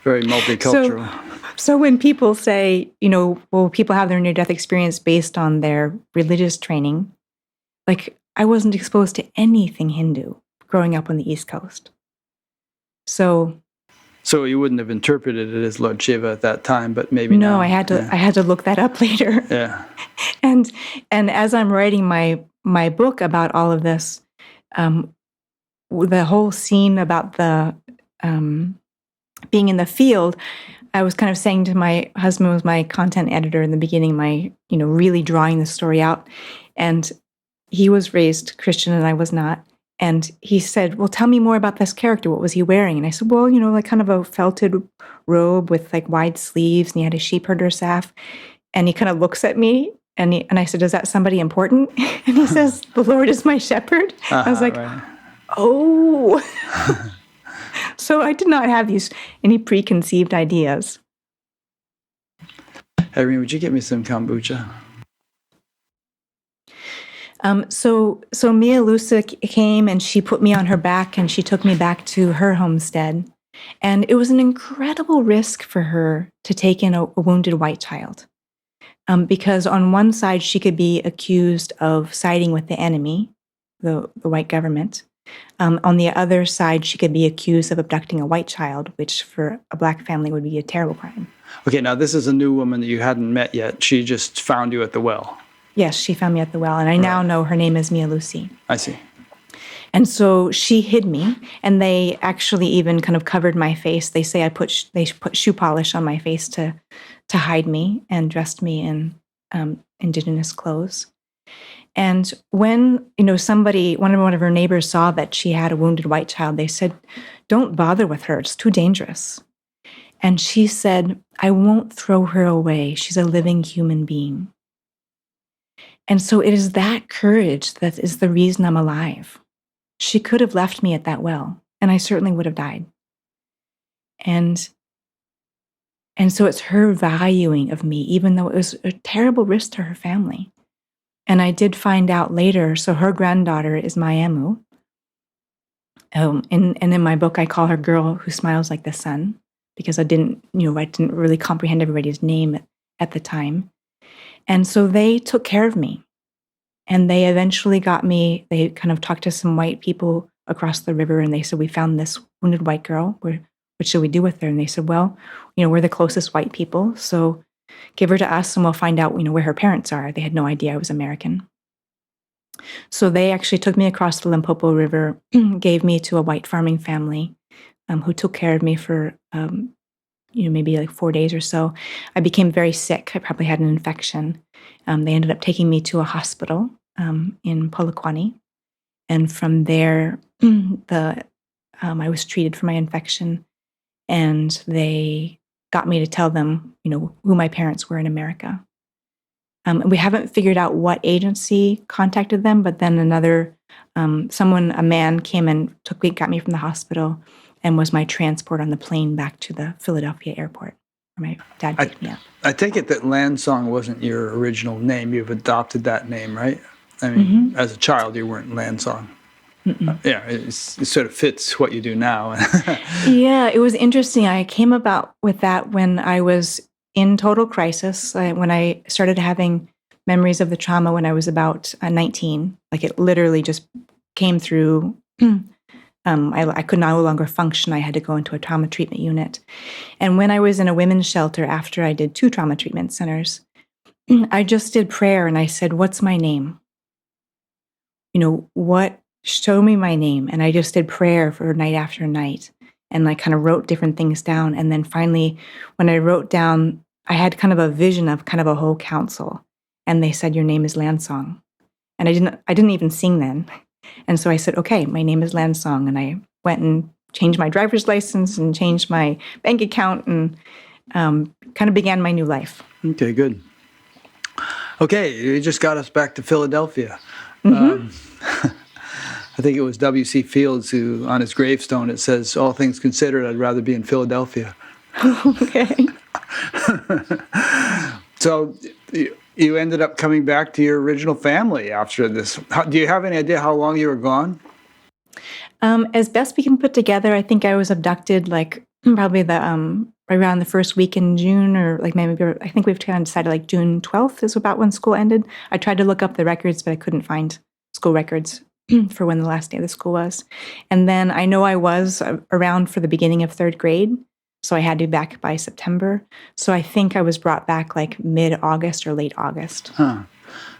Very multicultural. So when people say, people have their near-death experience based on their religious training, like I wasn't exposed to anything Hindu growing up on the East Coast. So you wouldn't have interpreted it as Lord Shiva at that time, but maybe no, now. I had to look that up later. Yeah. And as I'm writing my book about all of this, the whole scene about the being in the field, I was kind of saying to my husband, was my content editor in the beginning, really drawing the story out, and he was raised Christian and I was not. And he said, well, tell me more about this character. What was he wearing? And I said, well, like kind of a felted robe with like wide sleeves, and he had a sheep herder staff. And he kind of looks at me and I said, is that somebody important? And he says, the Lord is my shepherd. I was like, right. Oh. So I did not have any preconceived ideas. Irene, would you get me some kombucha? So Mialucy came and she put me on her back and she took me back to her homestead. And it was an incredible risk for her to take in a wounded white child. Because on one side, she could be accused of siding with the enemy, the white government. On the other side, she could be accused of abducting a white child, which for a Black family would be a terrible crime. Okay, now this is a new woman that you hadn't met yet. She just found you at the well. Yes, she found me at the well, and I now know her name is Mialucy. I see. And so she hid me, and they actually even kind of covered my face. They say they put shoe polish on my face to hide me and dressed me in indigenous clothes. And when one of her neighbors saw that she had a wounded white child, they said, "Don't bother with her; it's too dangerous." And she said, "I won't throw her away. She's a living human being." And so it is that courage that is the reason I'm alive. She could have left me at that well, and I certainly would have died. And so it's her valuing of me, even though it was a terrible risk to her family. And I did find out later, so her granddaughter is Miamu. And in my book, I call her Girl Who Smiles Like the Sun, because I didn't really comprehend everybody's name at the time. And so they took care of me. And they eventually got me, they kind of talked to some white people across the river, and they said, we found this wounded white girl. What should we do with her? And they said, well, we're the closest white people, so give her to us and we'll find out, where her parents are. They had no idea I was American. So they actually took me across the Limpopo River, gave me to a white farming family who took care of me for maybe like 4 days or so, I became very sick. I probably had an infection. They ended up taking me to a hospital in Polokwane. And from there, I was treated for my infection, and they got me to tell them, who my parents were in America. We haven't figured out what agency contacted them, but then a man came and got me from the hospital and was my transport on the plane back to the Philadelphia airport where my dad picked me up. I take it that Landsong wasn't your original name. You've adopted that name, right? I mean, as a child, you weren't Landsong. Yeah, it sort of fits what you do now. Yeah, it was interesting. I came about with that when I was in total crisis, when I started having memories of the trauma when I was about 19. Like it literally just came through. I could no longer function. I had to go into a trauma treatment unit. And when I was in a women's shelter after I did 2 trauma treatment centers, I just did prayer and I said, "What's my name? Show me my name." And I just did prayer for night after night. And I kind of wrote different things down. And then finally, when I wrote down, I had kind of a vision of kind of a whole council. And they said, "Your name is Landsong." And I didn't even sing then. And so I said, "Okay, my name is Landsong." And I went and changed my driver's license and changed my bank account and kind of began my new life. Okay, good. Okay, you just got us back to Philadelphia. I think it was W.C. Fields who, on his gravestone, it says, "All things considered, I'd rather be in Philadelphia." Okay. So you ended up coming back to your original family after this. Do you have any idea how long you were gone? As best we can put together, I think I was abducted like probably around the first week in June, or like maybe I think we've kind of decided like June 12th is about when school ended. I tried to look up the records, but I couldn't find school records for when the last day of the school was. And then I know I was around for the beginning of 3rd grade, so I had to be back by September. So I think I was brought back like mid-August or late August. Huh.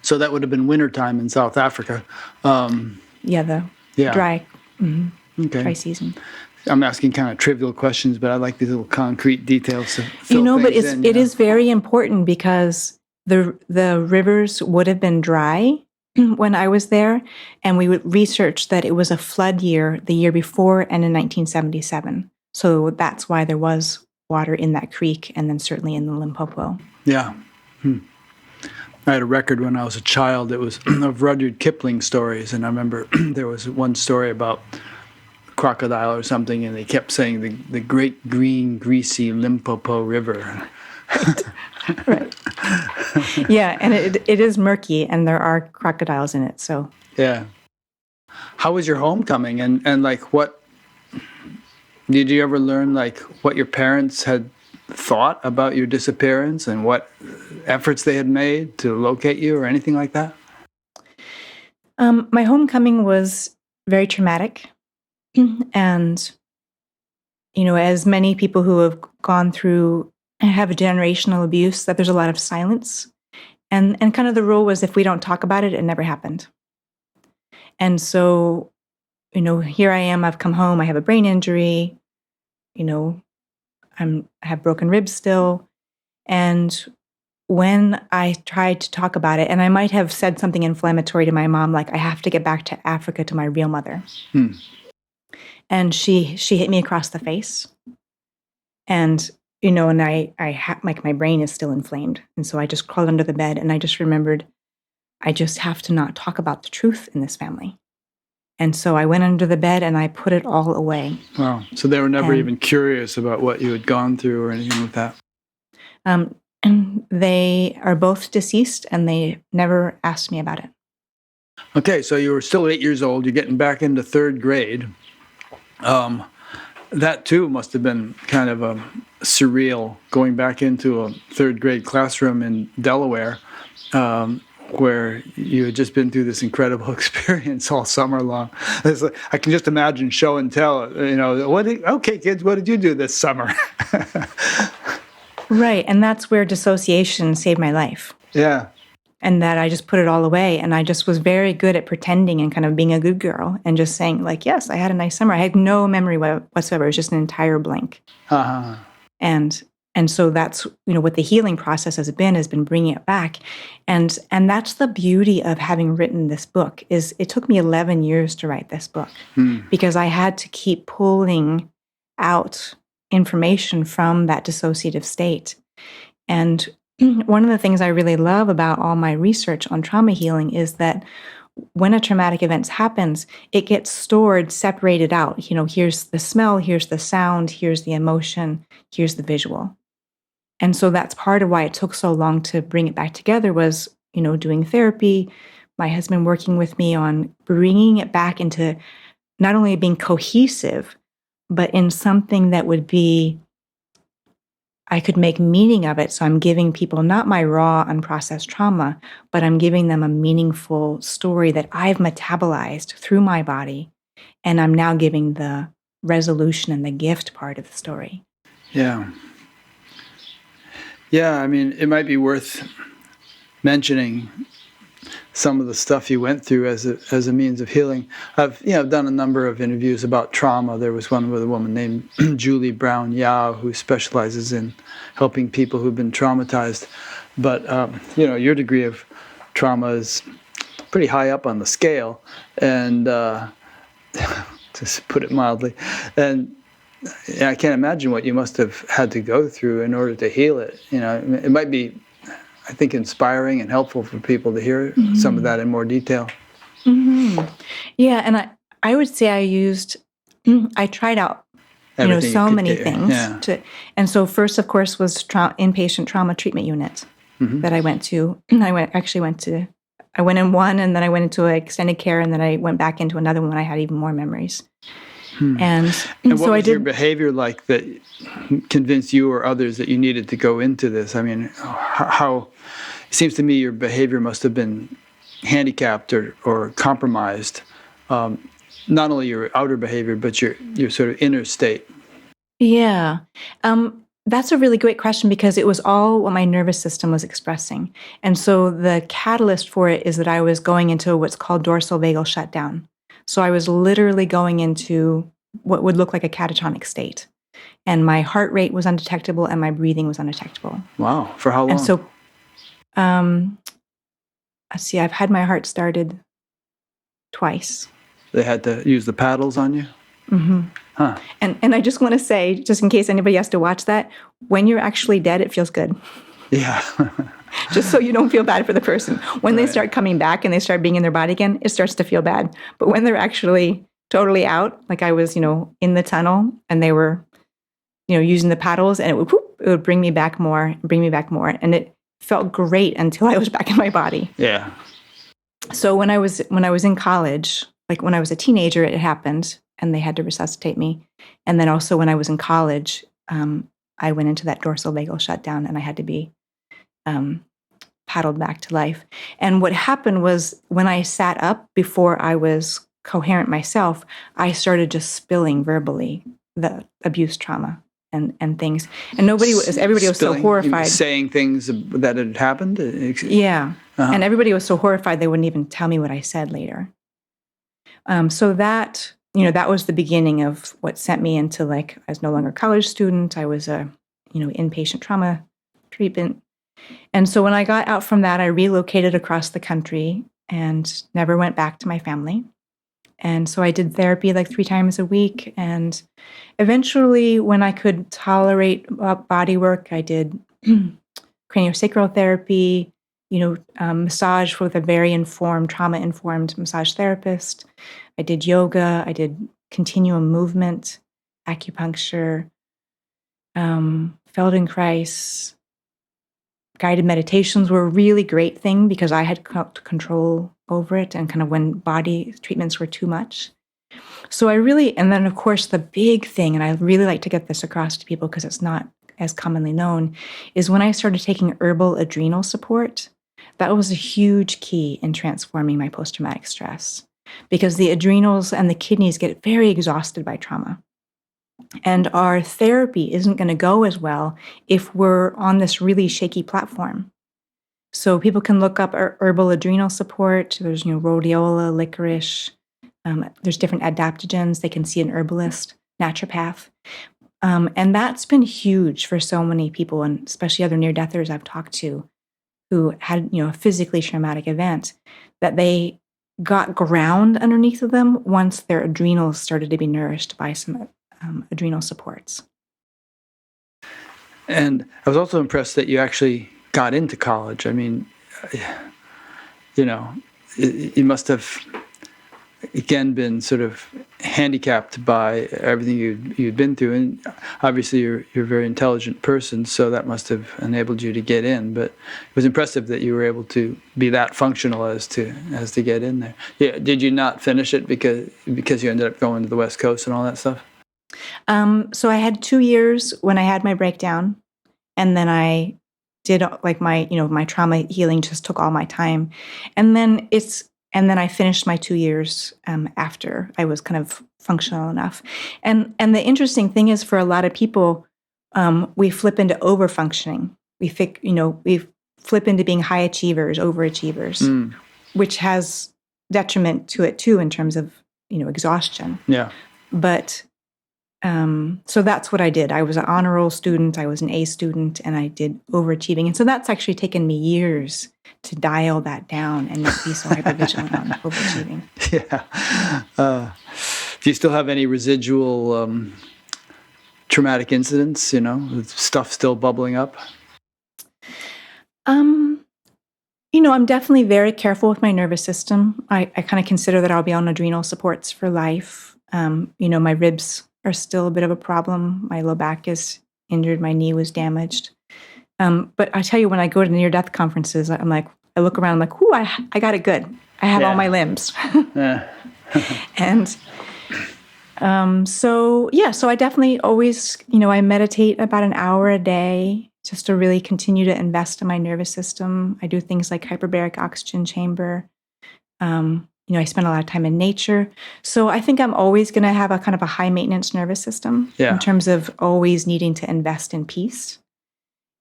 So that would have been wintertime in South Africa. Dry, dry season. I'm asking kind of trivial questions, but I like these little concrete details to fill but things in, it is very important because the rivers would have been dry when I was there, and we would research that it was a flood year the year before and in 1977. So that's why there was water in that creek, and then certainly in the Limpopo. Yeah. I had a record when I was a child. It was of Rudyard Kipling stories, and I remember there was one story about a crocodile or something, and they kept saying the great green greasy Limpopo River. Right. Yeah, and it is murky, and there are crocodiles in it. So yeah. How was your homecoming, and like what did you ever learn, like what your parents had thought about your disappearance and what efforts they had made to locate you or anything like that? My homecoming was very traumatic, and as many people who have gone through have a generational abuse, that there's a lot of silence. And kind of the rule was if we don't talk about it, it never happened. And so, here I am, I've come home, I have a brain injury, I have broken ribs still. And when I tried to talk about it, and I might have said something inflammatory to my mom, like, I have to get back to Africa to my real mother. And she hit me across the face. And and like my brain is still inflamed. And so I just crawled under the bed, and I just remembered, I just have to not talk about the truth in this family. And so I went under the bed and I put it all away. Wow. So they were never even curious about what you had gone through or anything like that? And they are both deceased, and they never asked me about it. Okay, so you were still 8 years old. You're getting back into 3rd grade. That too must have been kind of surreal, going back into a 3rd grade classroom in Delaware, where you had just been through this incredible experience all summer long. I can just imagine show and tell. Okay, kids, what did you do this summer? Right, and that's where dissociation saved my life. Yeah. And that I just put it all away, and I just was very good at pretending and kind of being a good girl and just saying, like, yes, I had a nice summer. I had no memory whatsoever. It was just an entire blank. Uh-huh. And so that's, what the healing process has been bringing it back. And that's the beauty of having written this book. Is it took me 11 years to write this book because I had to keep pulling out information from that dissociative state. And one of the things I really love about all my research on trauma healing is that when a traumatic event happens, it gets stored, separated out. Here's the smell, here's the sound, here's the emotion, here's the visual. And so that's part of why it took so long to bring it back together was, doing therapy, my husband working with me on bringing it back into not only being cohesive, but in something that would be, I could make meaning of it. So I'm giving people not my raw, unprocessed trauma, but I'm giving them a meaningful story that I've metabolized through my body. And I'm now giving the resolution and the gift part of the story. Yeah. Yeah, I mean, it might be worth mentioning some of the stuff you went through as a means of healing. I've done a number of interviews about trauma. There was one with a woman named Julie Brown Yao who specializes in helping people who've been traumatized. But your degree of trauma is pretty high up on the scale, and to put it mildly, and I can't imagine what you must have had to go through in order to heal it. It might be, I think, inspiring and helpful for people to hear some of that in more detail. Mm-hmm. Yeah, and I would say I tried out, so many things. Yeah. And so first, of course, was inpatient trauma treatment unit that I went to. I went in one, and then I went into extended care, and then I went back into another one when I had even more memories. And what so was your behavior like that convinced you or others that you needed to go into this? I mean, how it seems to me your behavior must have been handicapped or compromised, not only your outer behavior, but your sort of inner state. Yeah. That's a really great question because it was all what my nervous system was expressing. And so the catalyst for it is that I was going into what's called dorsal vagal shutdown. So I was literally going into what would look like a catatonic state. And my heart rate was undetectable and my breathing was undetectable. Wow. For how long? And so, let's see, I've had my heart started twice. They had to use the paddles on you? Mm-hmm. Huh. And I just want to say, just in case anybody has to watch that, when you're actually dead, it feels good. Yeah. Just so you don't feel bad for the person. When they start coming back and they start being in their body again, it starts to feel bad. But when they're actually totally out, like I was, in the tunnel and they were, using the paddles, and it would bring me back more, and it felt great until I was back in my body. Yeah. So when I was in college, like when I was a teenager, it happened, and they had to resuscitate me. And then also when I was in college, I went into that dorsal vagal shutdown, and I had to be paddled back to life. And what happened was when I sat up before I was coherent myself, I started just spilling verbally the abuse trauma and things. And everybody was so horrified. Saying things that had happened? Yeah. Uh-huh. And everybody was so horrified they wouldn't even tell me what I said later. So that, that was the beginning of what sent me into, like, I was no longer a college student. I was a, inpatient trauma treatment. And so when I got out from that, I relocated across the country and never went back to my family. And so I did therapy like 3 times a week. And eventually, when I could tolerate body work, I did craniosacral therapy, massage with a very informed, trauma-informed massage therapist. I did yoga. I did continuum movement, acupuncture, Feldenkrais. Guided meditations were a really great thing because I had control over it, and kind of when body treatments were too much. So and then of course the big thing, and I really like to get this across to people because it's not as commonly known, is when I started taking herbal adrenal support. That was a huge key in transforming my post-traumatic stress, because the adrenals and the kidneys get very exhausted by trauma. And our therapy isn't going to go as well if we're on this really shaky platform. So people can look up herbal adrenal support. There's, rhodiola, licorice. There's different adaptogens. They can see an herbalist, naturopath. And that's been huge for so many people, and especially other near-deathers I've talked to who had, a physically traumatic event, that they got ground underneath of them once their adrenals started to be nourished by some adrenal supports. And I was also impressed that you actually got into college. I mean, you must have, again, been sort of handicapped by everything you'd been through. And obviously you're a very intelligent person, so that must have enabled you to get in. But it was impressive that you were able to be that functional as to get in there. Yeah. Did you not finish it because you ended up going to the West Coast and all that stuff? So I had 2 years when I had my breakdown, and then I did my trauma healing just took all my time. And then I finished my 2 years after I was kind of functional enough. And the interesting thing is, for a lot of people, we flip into over-functioning. We flip into being high achievers, overachievers, which has detriment to it too in terms of, exhaustion. Yeah. But so that's what I did. I was an honor roll student. I was an A student, and I did overachieving. And so that's actually taken me years to dial that down and not be so hypervigilant on overachieving. Yeah. Do you still have any residual traumatic incidents, with stuff still bubbling up? I'm definitely very careful with my nervous system. I kind of consider that I'll be on adrenal supports for life. My ribs are still a bit of a problem. My low back is injured. My knee was damaged. But I tell you, when I go to near-death conferences, I look around, I'm like, ooh, I got it good. I have all my limbs. And so I definitely always, I meditate about an hour a day just to really continue to invest in my nervous system. I do things like hyperbaric oxygen chamber. I spend a lot of time in nature. So I think I'm always going to have a kind of a high maintenance nervous system in terms of always needing to invest in peace.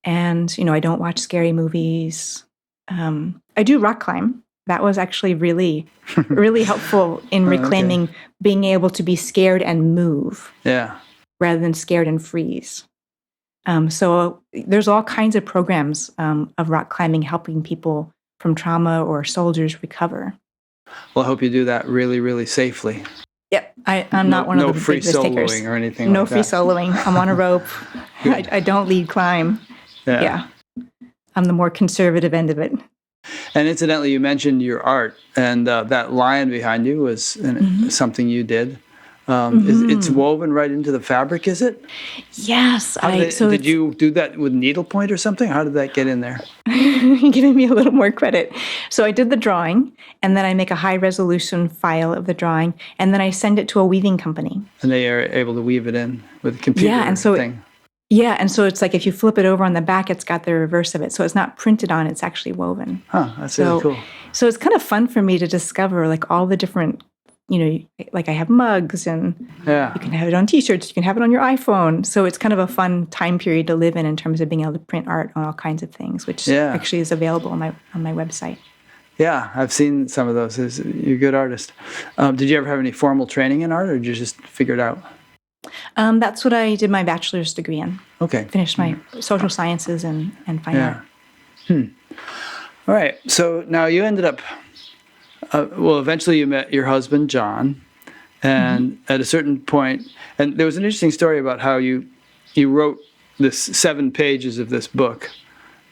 And, I don't watch scary movies. I do rock climb. That was actually really, really helpful in reclaiming being able to be scared and move rather than scared and freeze. So there's all kinds of programs of rock climbing helping people from trauma or soldiers recover. Well, I hope you do that really, really safely. Yep. I'm not one of the big risk takers. No free soloing or anything No like that. free soloing. I'm on a rope. I don't lead climb. Yeah. I'm the more conservative end of it. And incidentally, you mentioned your art, and that lion behind you was something you did. It's woven right into the fabric, is it? Yes. Did you do that with needlepoint or something? How did that get in there? You're giving me a little more credit. So I did the drawing, and then I make a high-resolution file of the drawing, and then I send it to a weaving company. And they are able to weave it in with a computer thing. Yeah, and so it's like if you flip it over on the back, it's got the reverse of it. So it's not printed on, it's actually woven. Huh, that's really cool. So it's kind of fun for me to discover like all the different, like I have mugs, and you can have it on T-shirts, you can have it on your iPhone. So it's kind of a fun time period to live in terms of being able to print art on all kinds of things, which actually is available on my website. Yeah, I've seen some of those. You're a good artist. Did you ever have any formal training in art, or did you just figure it out? That's what I did my bachelor's degree in. Okay. Finished my social sciences and fine art. All right. So now you ended up, eventually you met your husband, John, and at a certain point, and there was an interesting story about how you wrote this 7 pages of this book,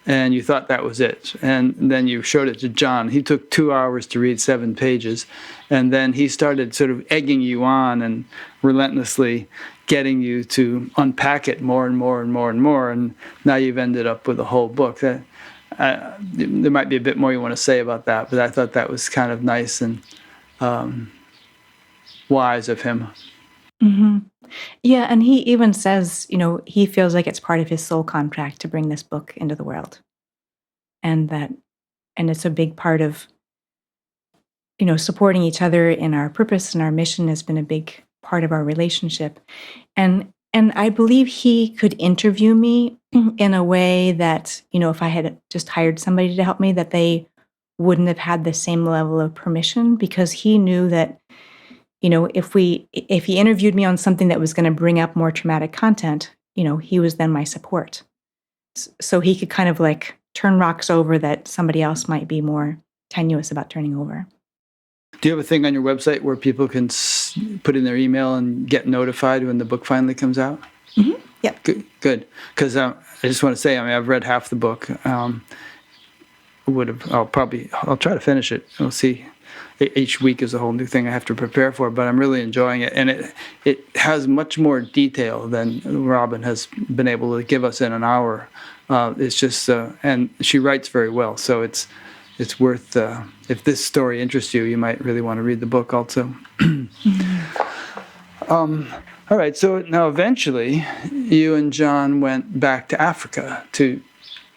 and you thought that was it. And then you showed it to John. He took 2 hours to read 7 pages. And then he started sort of egging you on and relentlessly getting you to unpack it more and more and more and more. And now you've ended up with a whole book. There might be a bit more you want to say about that, but I thought that was kind of nice and wise of him. Mm-hmm. Yeah, and he even says, he feels like it's part of his soul contract to bring this book into the world. And it's a big part of, supporting each other in our purpose and our mission has been a big part of our relationship. And I believe he could interview me in a way that, if I had just hired somebody to help me, that they wouldn't have had the same level of permission, because he knew that, if he interviewed me on something that was going to bring up more traumatic content, he was then my support. So he could kind of like turn rocks over that somebody else might be more tenuous about turning over. Do you have a thing on your website where people can put in their email and get notified when the book finally comes out? Mm-hmm. Yep. Good. Because I just want to say, I've read half the book. I'll try to finish it. We'll see. Each week is a whole new thing I have to prepare for, but I'm really enjoying it. And it has much more detail than Robin has been able to give us in an hour. It's just, and she writes very well. So it's worth, if this story interests you, you might really want to read the book also. All right, so now eventually you and John went back to Africa to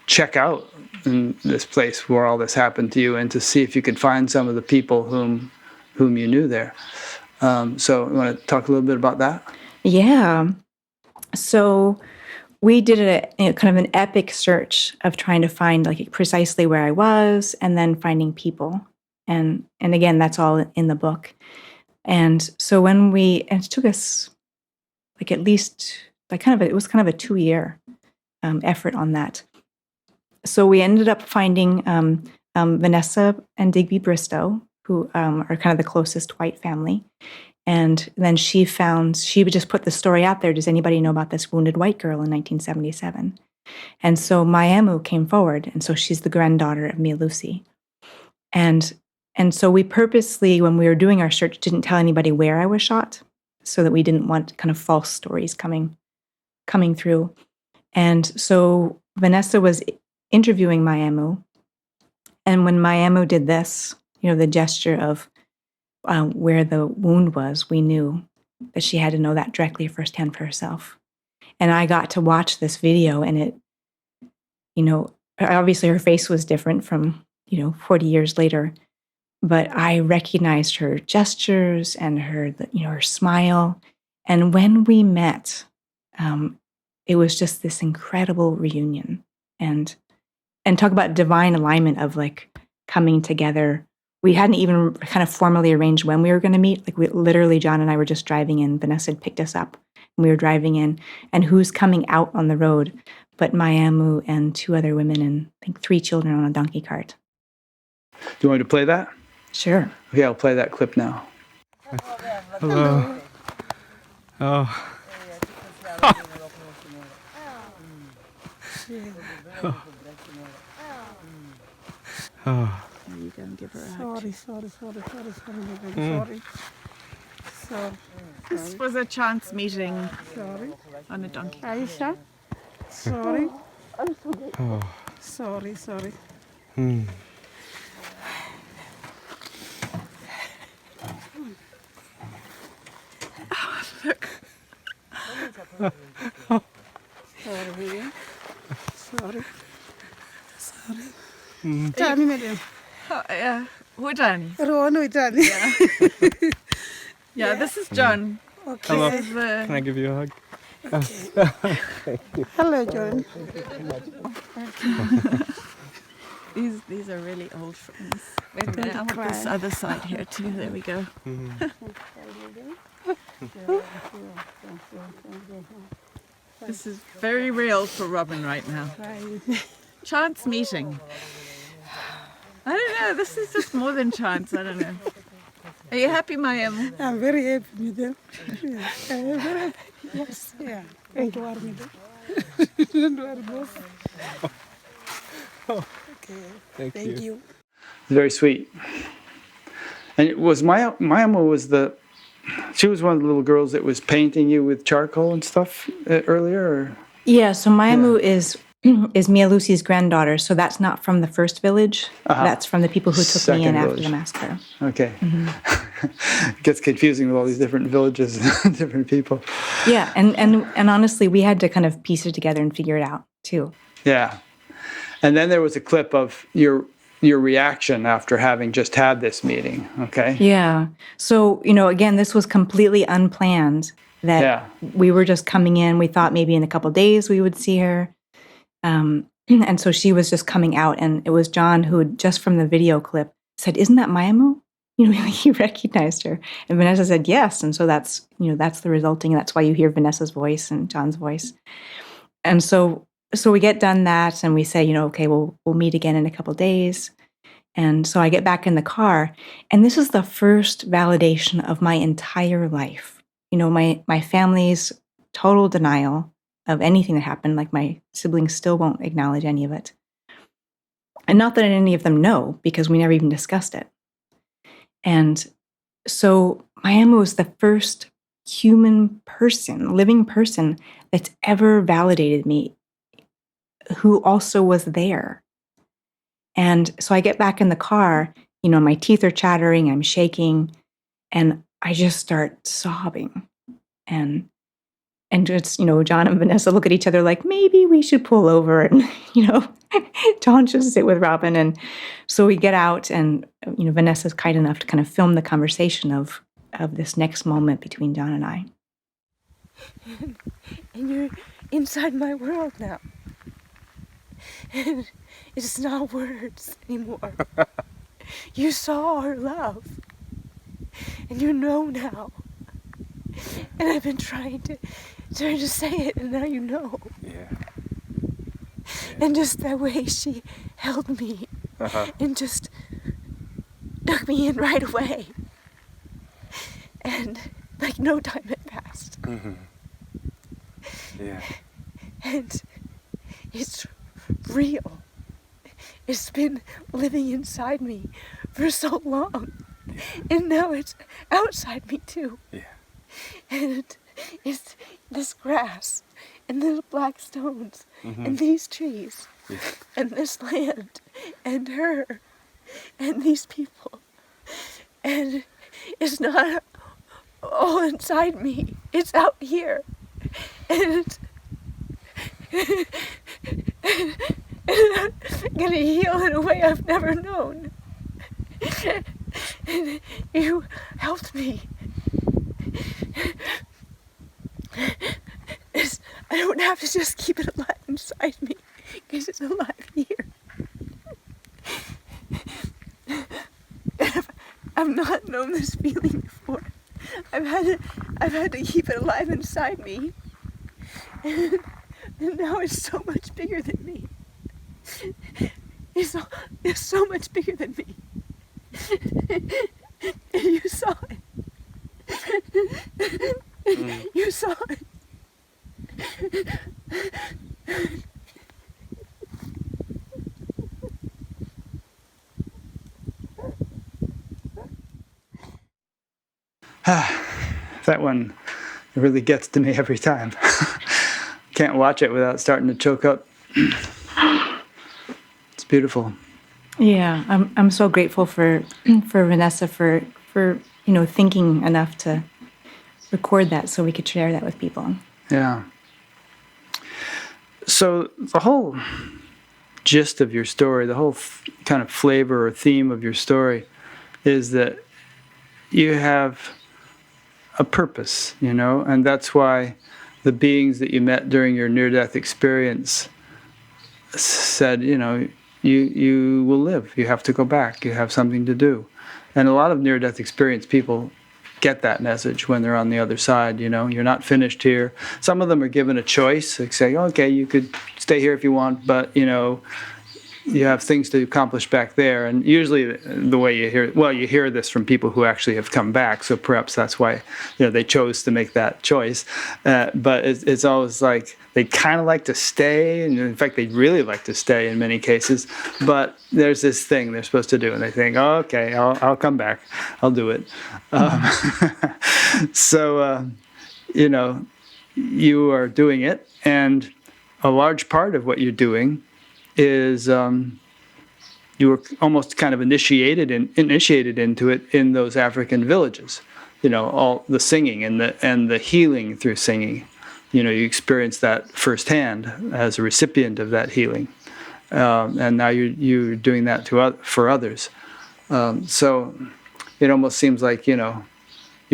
check out in this place where all this happened to you and to see if you could find some of the people whom you knew there. So you want to talk a little bit about that? Yeah. So we did kind of an epic search of trying to find like precisely where I was and then finding people. And again, that's all in the book. And so it took us like at least it was kind of a 2-year effort on that. So we ended up finding Vanessa and Digby Bristow, who are kind of the closest white family. And then she would just put the story out there. Does anybody know about this wounded white girl in 1977? And so Miamu came forward. And so she's the granddaughter of Mialucy. And so we purposely, when we were doing our search, didn't tell anybody where I was shot, so that we didn't want kind of false stories coming through. And so Vanessa was interviewing Miamu. And when Miamu did this, the gesture of where the wound was, we knew that she had to know that directly firsthand for herself. And I got to watch this video, and it, obviously her face was different from, 40 years later, but I recognized her gestures and her smile. And when we met, it was just this incredible reunion. And talk about divine alignment of like coming together. We hadn't even kind of formally arranged when we were going to meet. Like literally, John and I were just driving in. Vanessa had picked us up, and we were driving in. And who's coming out on the road but Miamu and 2 other women and I think 3 children on a donkey cart. Do you want me to play that? Sure. Okay, I'll play that clip now. Hello. Oh. Oh. You can give her a Sorry. Sorry. This was a chance meeting Sorry. on a donkey. Aisha. Sorry. Oh. Sorry. Look. Sorry. Tani madam. Yeah. Who done? Rono Tani. Yeah, this is John. Okay. This Hello. is Can I give you a hug? Hello, John. These are really old friends. Wait a minute, I want this other side here too. There we go. This is very real for Robin right now. Chance meeting. I don't know, this is just more than chance, I don't know. Are you happy, Mayam? I'm very happy with them. Yeah. I'm very happy. Yes. Yeah. Thank you, Armida. Don't worry, boss. Okay. Thank you. Very sweet. And it was Miamu was she was one of the little girls that was painting you with charcoal and stuff earlier? Or? Yeah, so Miamu is Mialucy's granddaughter, so that's not from the first village. Uh-huh. That's from the people who took me in after village. the massacre. Okay. Mm-hmm. It gets confusing with all these different villages and different people. Yeah, and honestly, we had to kind of piece it together and figure it out, too. Yeah. And then there was a clip of your reaction after having just had this meeting, okay? Yeah. So, again, this was completely unplanned, that we were just coming in. We thought maybe in a couple of days we would see her. And so she was just coming out, and it was John who had, just from the video clip, said, "Isn't that Miamu?" he recognized her. And Vanessa said yes. And so that's the resulting. That's why you hear Vanessa's voice and John's voice. And so we get done that, and we say, okay, we'll meet again in a couple of days. And so I get back in the car, and this is the first validation of my entire life. My family's total denial of anything that happened. Like, my siblings still won't acknowledge any of it. And not that any of them know, because we never even discussed it. And so Miami was the first human person, living person, that's ever validated me, who also was there. And so I get back in the car, my teeth are chattering, I'm shaking, and I just start sobbing. And it's, John and Vanessa look at each other like, maybe we should pull over and, John should sit with Robin. And so we get out, and, Vanessa's kind enough to kind of film the conversation of this next moment between John and I. And you're inside my world now. And it's not words anymore. You saw our love. And you know now. And I've been trying to say it, and now you know. Yeah. And just that way she held me and just took me in right away. And like no time had passed. Mm-hmm. Yeah. And it's real. It's been living inside me for so long. Yeah. And now it's outside me too. Yeah. And it's this grass and little black stones and these trees and this land and her and these people. And it's not all inside me. It's out here. And I'm gonna heal in a way I've never known. And you helped me. I don't have to just keep it alive inside me, because it's alive here. I've not known this feeling before. I've had to keep it alive inside me, and now it's so much bigger than me. It's so much bigger than me. And you saw it. You saw it. That one really gets to me every time. Can't watch it without starting to choke up. It's beautiful. Yeah, I'm so grateful for Vanessa for thinking enough to record that so we could share that with people. Yeah. So the whole gist of your story, the whole kind of flavor or theme of your story is that you have a purpose, and that's why the beings that you met during your near-death experience said, you will live. You have to go back. You have something to do. And a lot of near-death experience people get that message when they're on the other side. You're not finished here. Some of them are given a choice, like say, okay, you could stay here if you want, but you have things to accomplish back there. And usually the way you hear this from people who actually have come back, so perhaps that's why they chose to make that choice. But it's always like they kind of like to stay, and in fact they really like to stay in many cases, but there's this thing they're supposed to do, and they think, oh, okay, I'll come back, I'll do it. So you are doing it, and a large part of what you're doing is you were almost kind of initiated into it in those African villages. All the singing and the healing through singing. You experience that firsthand as a recipient of that healing, and now you're doing that for others. So it almost seems like you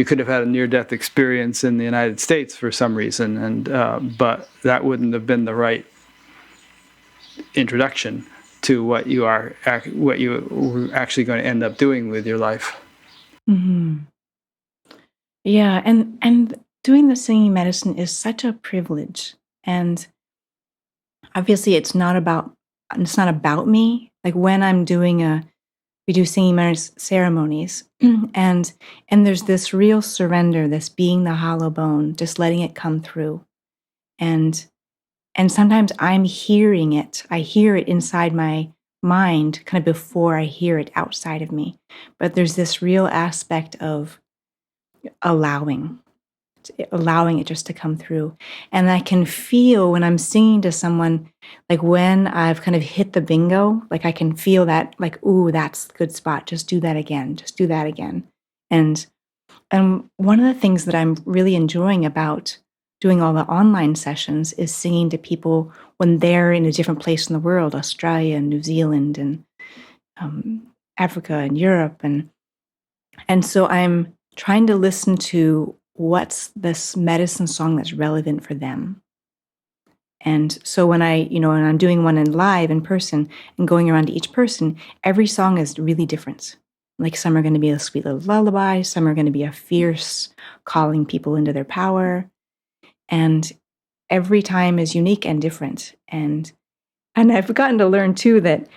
could have had a near-death experience in the United States for some reason, and but that wouldn't have been the right introduction to what you were actually going to end up doing with your life. Hmm. Yeah, and doing the singing medicine is such a privilege, and obviously it's not about me. Like when I'm doing we do singing medicine ceremonies, and there's this real surrender, this being the hollow bone, just letting it come through, and sometimes I'm hearing it. I hear it inside my mind kind of before I hear it outside of me. But there's this real aspect of allowing it just to come through. And I can feel when I'm singing to someone, like when I've kind of hit the bingo, like I can feel that, like, ooh, that's a good spot. Just do that again. Just do that again. And one of the things that I'm really enjoying about doing all the online sessions is singing to people when they're in a different place in the world, Australia and New Zealand and Africa and Europe. And so I'm trying to listen to what's this medicine song that's relevant for them. And so when when I'm doing one live in person and going around to each person, every song is really different. Like some are going to be a sweet little lullaby, some are going to be a fierce calling people into their power. And every time is unique and different. And I've gotten to learn too that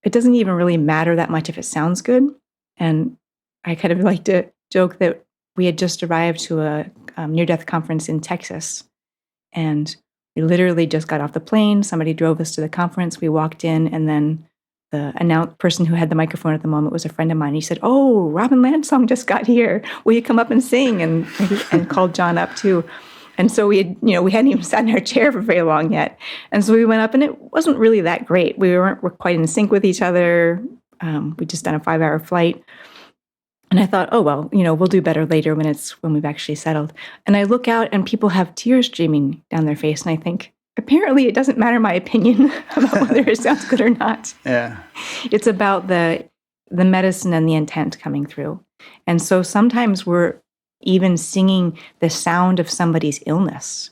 it doesn't even really matter that much if it sounds good. And I kind of like to joke that we had just arrived to a near-death conference in Texas, and we literally just got off the plane. Somebody drove us to the conference. We walked in, and then the person who had the microphone at the moment was a friend of mine. He said, "Oh, Robin Landsong just got here. Will you come up and sing?" And called John up too. And so we hadn't even sat in our chair for very long yet. And so we went up, and it wasn't really that great. We're quite in sync with each other. We just done a 5-hour flight. And I thought, oh, well, we'll do better later when we've actually settled. And I look out and people have tears streaming down their face. And I think, apparently it doesn't matter my opinion about whether it sounds good or not. Yeah. It's about the medicine and the intent coming through. And so sometimes we're even singing the sound of somebody's illness.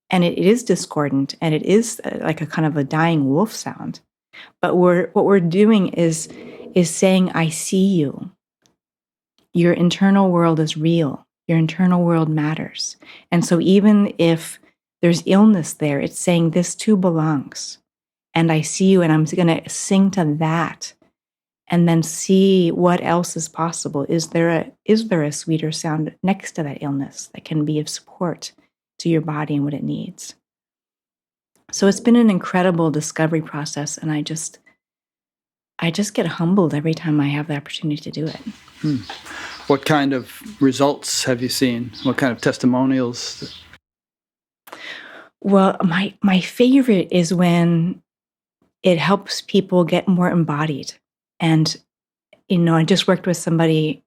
And it is discordant, and it is like a kind of a dying wolf sound. But what we're doing is saying, I see you. Your internal world is real. Your internal world matters. And so even if there's illness there, it's saying this too belongs. And I see you, and I'm going to sing to that and then see what else is possible. Is there a sweeter sound next to that illness that can be of support to your body and what it needs? So it's been an incredible discovery process, and I just get humbled every time I have the opportunity to do it. What kind of results have you seen? What kind of testimonials? Well, my favorite is when it helps people get more embodied. And, I just worked with somebody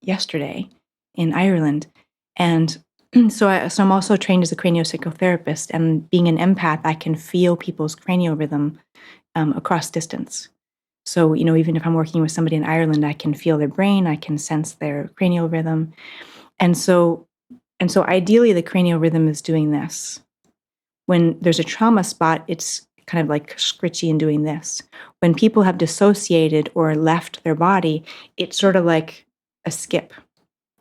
yesterday in Ireland. And so I'm also trained as a craniosacral therapist. And being an empath, I can feel people's cranial rhythm across distance. So, even if I'm working with somebody in Ireland, I can feel their brain, I can sense their cranial rhythm. And so ideally the cranial rhythm is doing this. When there's a trauma spot, it's kind of like scritchy and doing this. When people have dissociated or left their body, it's sort of like a skip.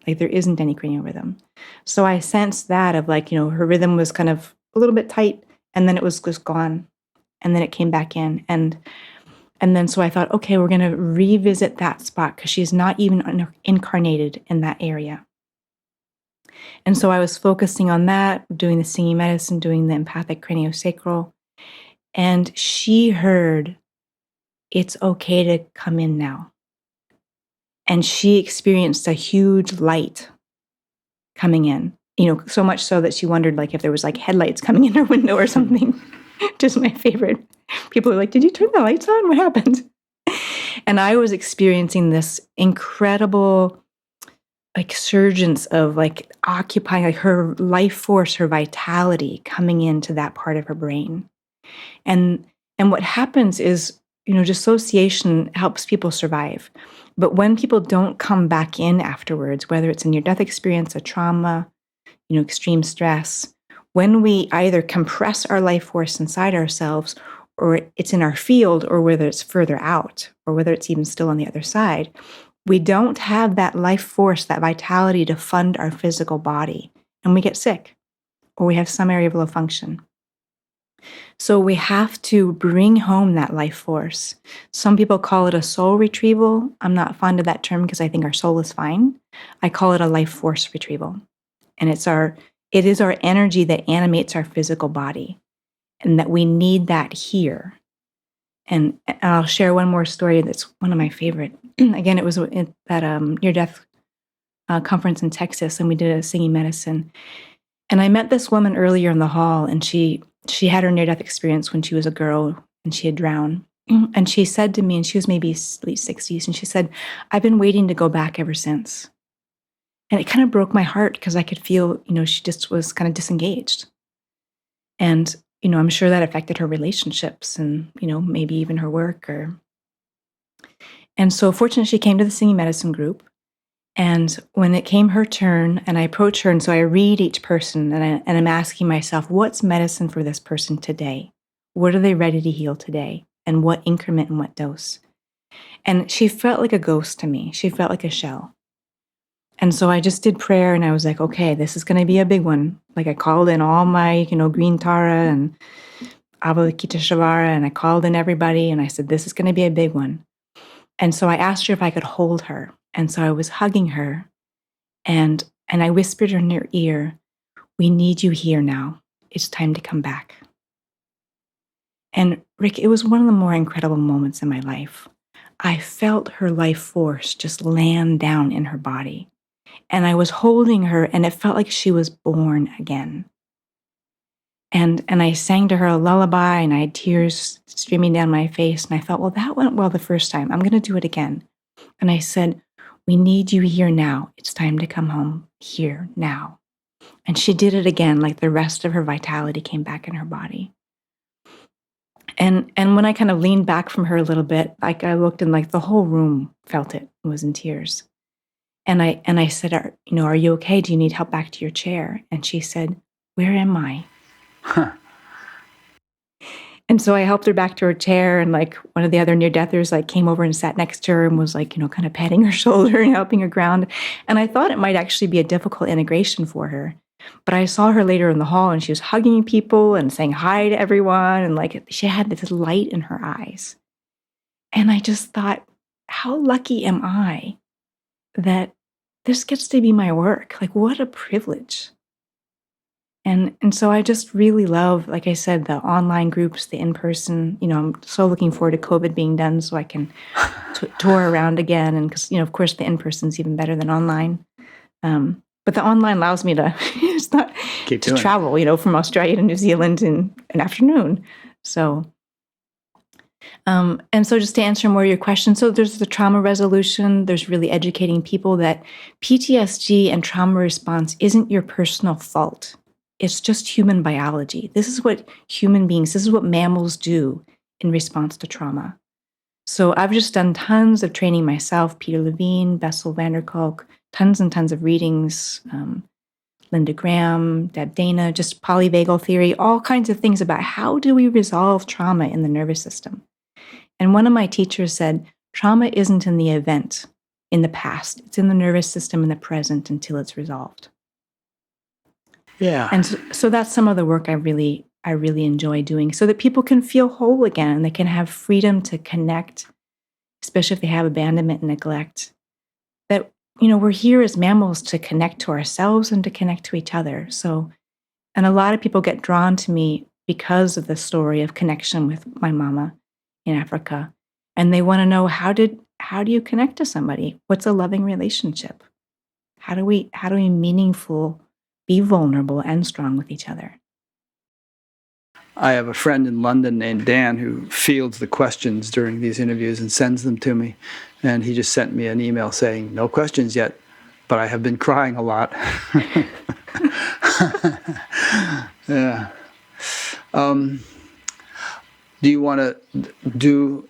Like there isn't any cranial rhythm. So I sensed that of like, her rhythm was kind of a little bit tight, and then it was just gone. And then it came back in. And then so I thought, okay, we're going to revisit that spot because she's not even incarnated in that area. And so I was focusing on that, doing the singing medicine, doing the empathic craniosacral. And she heard, it's okay to come in now. And she experienced a huge light coming in, so much so that she wondered like if there was like headlights coming in her window or something. Just my favorite. People are like, did you turn the lights on? What happened? And I was experiencing this incredible like surgence of like occupying like her life force, her vitality coming into that part of her brain. And what happens is, dissociation helps people survive. But when people don't come back in afterwards, whether it's a near-death experience, a trauma, extreme stress, when we either compress our life force inside ourselves, or it's in our field, or whether it's further out, or whether it's even still on the other side, we don't have that life force, that vitality to fund our physical body, and we get sick, or we have some area of low function. So we have to bring home that life force. Some people call it a soul retrieval. I'm not fond of that term because I think our soul is fine. I call it a life force retrieval. And it is our energy that animates our physical body, and that we need that here. And I'll share one more story that's one of my favorite. Again, it was at that near-death conference in Texas, and we did a singing medicine. And I met this woman earlier in the hall, and she had her near-death experience when she was a girl, and she had drowned. And she said to me, and she was maybe late 60s, and she said, "I've been waiting to go back ever since." And it kind of broke my heart because I could feel, she just was kind of disengaged. And, I'm sure that affected her relationships and, maybe even her work. And so fortunately, she came to the singing medicine group. And when it came her turn, and I approach her, and so I read each person, and I'm asking myself, what's medicine for this person today? What are they ready to heal today? And what increment and what dose? And she felt like a ghost to me. She felt like a shell. And so I just did prayer, and I was like, okay, this is going to be a big one. Like I called in all my, green Tara and Avalokiteshvara, and I called in everybody, and I said, this is going to be a big one. And so I asked her if I could hold her. And so I was hugging her, and I whispered in her ear, "We need you here now. It's time to come back." And Rick, it was one of the more incredible moments in my life. I felt her life force just land down in her body. And I was holding her, and it felt like she was born again. And I sang to her a lullaby, and I had tears streaming down my face. And I thought, well, that went well the first time. I'm going to do it again. And I said, "We need you here now. It's time to come home here now." And she did it again, like the rest of her vitality came back in her body. And when I kind of leaned back from her a little bit, like I looked, and like the whole room felt it, was in tears. And I said, are you okay? Do you need help back to your chair? And she said, "Where am I?" Huh. And so I helped her back to her chair, and like one of the other near-deathers like came over and sat next to her and was like, kind of patting her shoulder and helping her ground. And I thought it might actually be a difficult integration for her. But I saw her later in the hall, and she was hugging people and saying hi to everyone. And like she had this light in her eyes. And I just thought, how lucky am I that this gets to be my work? Like, what a privilege. And so I just really love, like I said, the online groups, the in-person. I'm so looking forward to COVID being done so I can tour around again. And because, of course, the in-person is even better than online. But the online allows me to to travel, from Australia to New Zealand in an afternoon. So, and so just to answer more of your question, so there's the trauma resolution. There's really educating people that PTSD and trauma response isn't your personal fault. It's just human biology. This is what this is what mammals do in response to trauma. So I've just done tons of training myself, Peter Levine, Bessel van der Kolk, tons and tons of readings, Linda Graham, Deb Dana, just polyvagal theory, all kinds of things about how do we resolve trauma in the nervous system. And one of my teachers said, trauma isn't in the event, in the past. It's in the nervous system in the present until it's resolved. Yeah. And so that's some of the work I really enjoy doing, so that people can feel whole again, and they can have freedom to connect, especially if they have abandonment and neglect. That, we're here as mammals to connect to ourselves and to connect to each other. So, and a lot of people get drawn to me because of the story of connection with my mama in Africa. And they want to know, how do you connect to somebody? What's a loving relationship? How do we be vulnerable and strong with each other? I have a friend in London named Dan who fields the questions during these interviews and sends them to me. And he just sent me an email saying, "No questions yet, but I have been crying a lot." Yeah. Do you want to do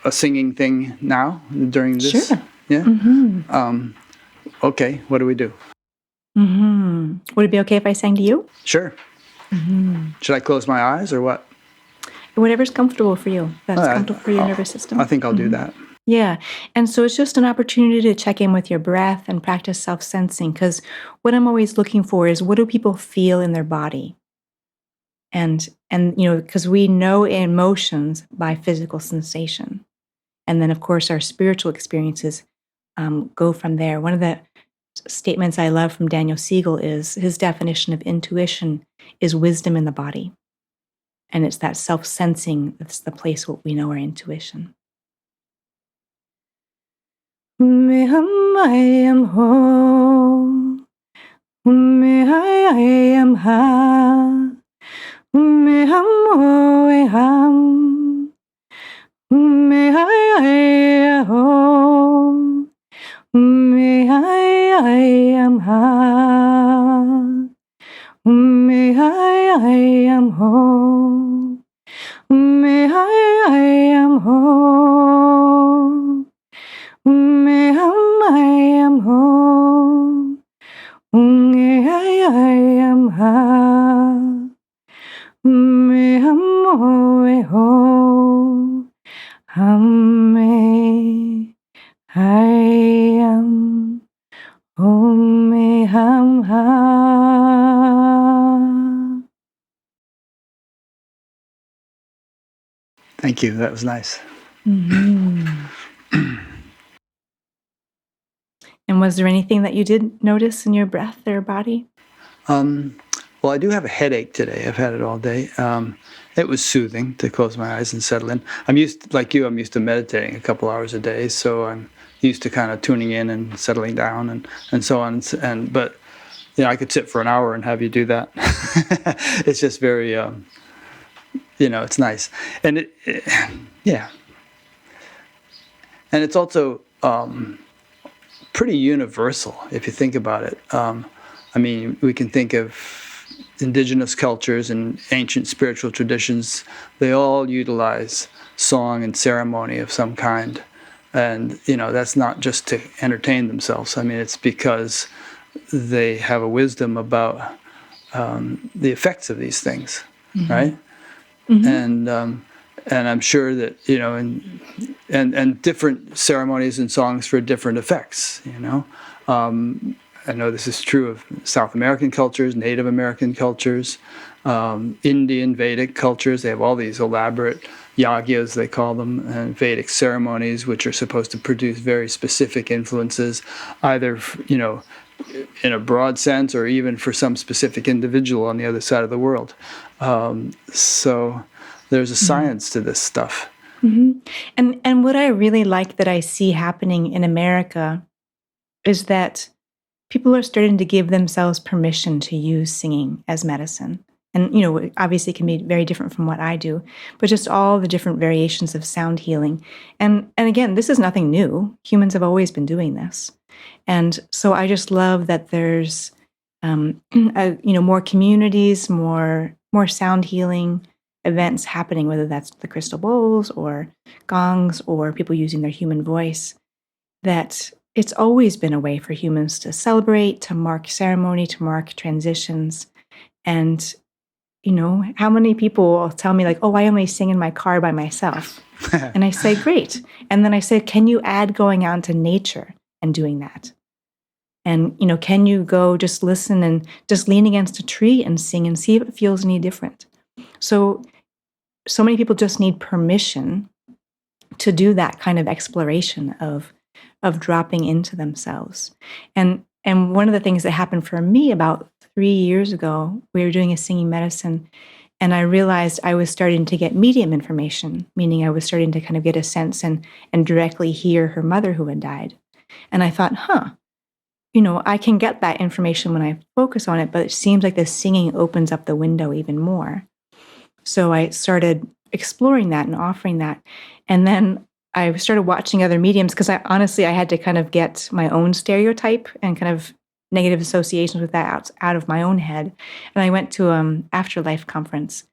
a singing thing now during this? Sure. Yeah? Mm-hmm. Okay, what do we do? Mm-hmm. Would it be okay if I sang to you? Sure. Mm-hmm. Should I close my eyes or what? Whatever's comfortable for you. That's comfortable for your nervous system. I think I'll do that. Yeah. And so it's just an opportunity to check in with your breath and practice self-sensing, because what I'm always looking for is, what do people feel in their body? And because we know emotions by physical sensation. And then, of course, our spiritual experiences go from there. One of the statements I love from Daniel Siegel is, his definition of intuition is wisdom in the body. And it's that self-sensing that's the place where we know our intuition. Me hum I am ho, me I am ha, me hum ho I ham, me I ho, me I am ha, me I am ho, me I am ho. Me hum I am ho, me I am ha, me hum ho ho, me I am ho, me hum ha. Thank you. That was nice. Mm-hmm. And was there anything that you did notice in your breath or body? Well, I do have a headache today. I've had it all day. It was soothing to close my eyes and settle in. I'm used to meditating a couple hours a day, so I'm used to kind of tuning in and settling down and so on. But I could sit for an hour and have you do that. It's just very, it's nice, and yeah, and it's also pretty universal if you think about it. We can think of indigenous cultures and ancient spiritual traditions. They all utilize song and ceremony of some kind. And, that's not just to entertain themselves. It's because they have a wisdom about the effects of these things, mm-hmm. right? Mm-hmm. And I'm sure that, and different ceremonies and songs for different effects, I know this is true of South American cultures, Native American cultures, Indian Vedic cultures. They have all these elaborate yagyas, they call them, and Vedic ceremonies, which are supposed to produce very specific influences, either, in a broad sense or even for some specific individual on the other side of the world. So there's a science to this stuff. Mm-hmm. And what I really like that I see happening in America is that people are starting to give themselves permission to use singing as medicine. And, obviously it can be very different from what I do, but just all the different variations of sound healing. And again, this is nothing new. Humans have always been doing this. And so I just love that there's, more communities, more sound healing events happening, whether that's the crystal bowls or gongs or people using their human voice, that it's always been a way for humans to celebrate, to mark ceremony, to mark transitions. And, how many people will tell me like, oh, I only sing in my car by myself. And I say, great. And then I say, can you add going out into nature and doing that? And, can you go just listen and just lean against a tree and sing and see if it feels any different? So many people just need permission to do that kind of exploration of dropping into themselves. And one of the things that happened for me about 3 years ago, we were doing a singing medicine, and I realized I was starting to get medium information, meaning I was starting to kind of get a sense and directly hear her mother who had died. And I thought, I can get that information when I focus on it, but it seems like the singing opens up the window even more. So I started exploring that and offering that. And then I started watching other mediums because I had to kind of get my own stereotype and kind of negative associations with that out of my own head. And I went to Afterlife conference,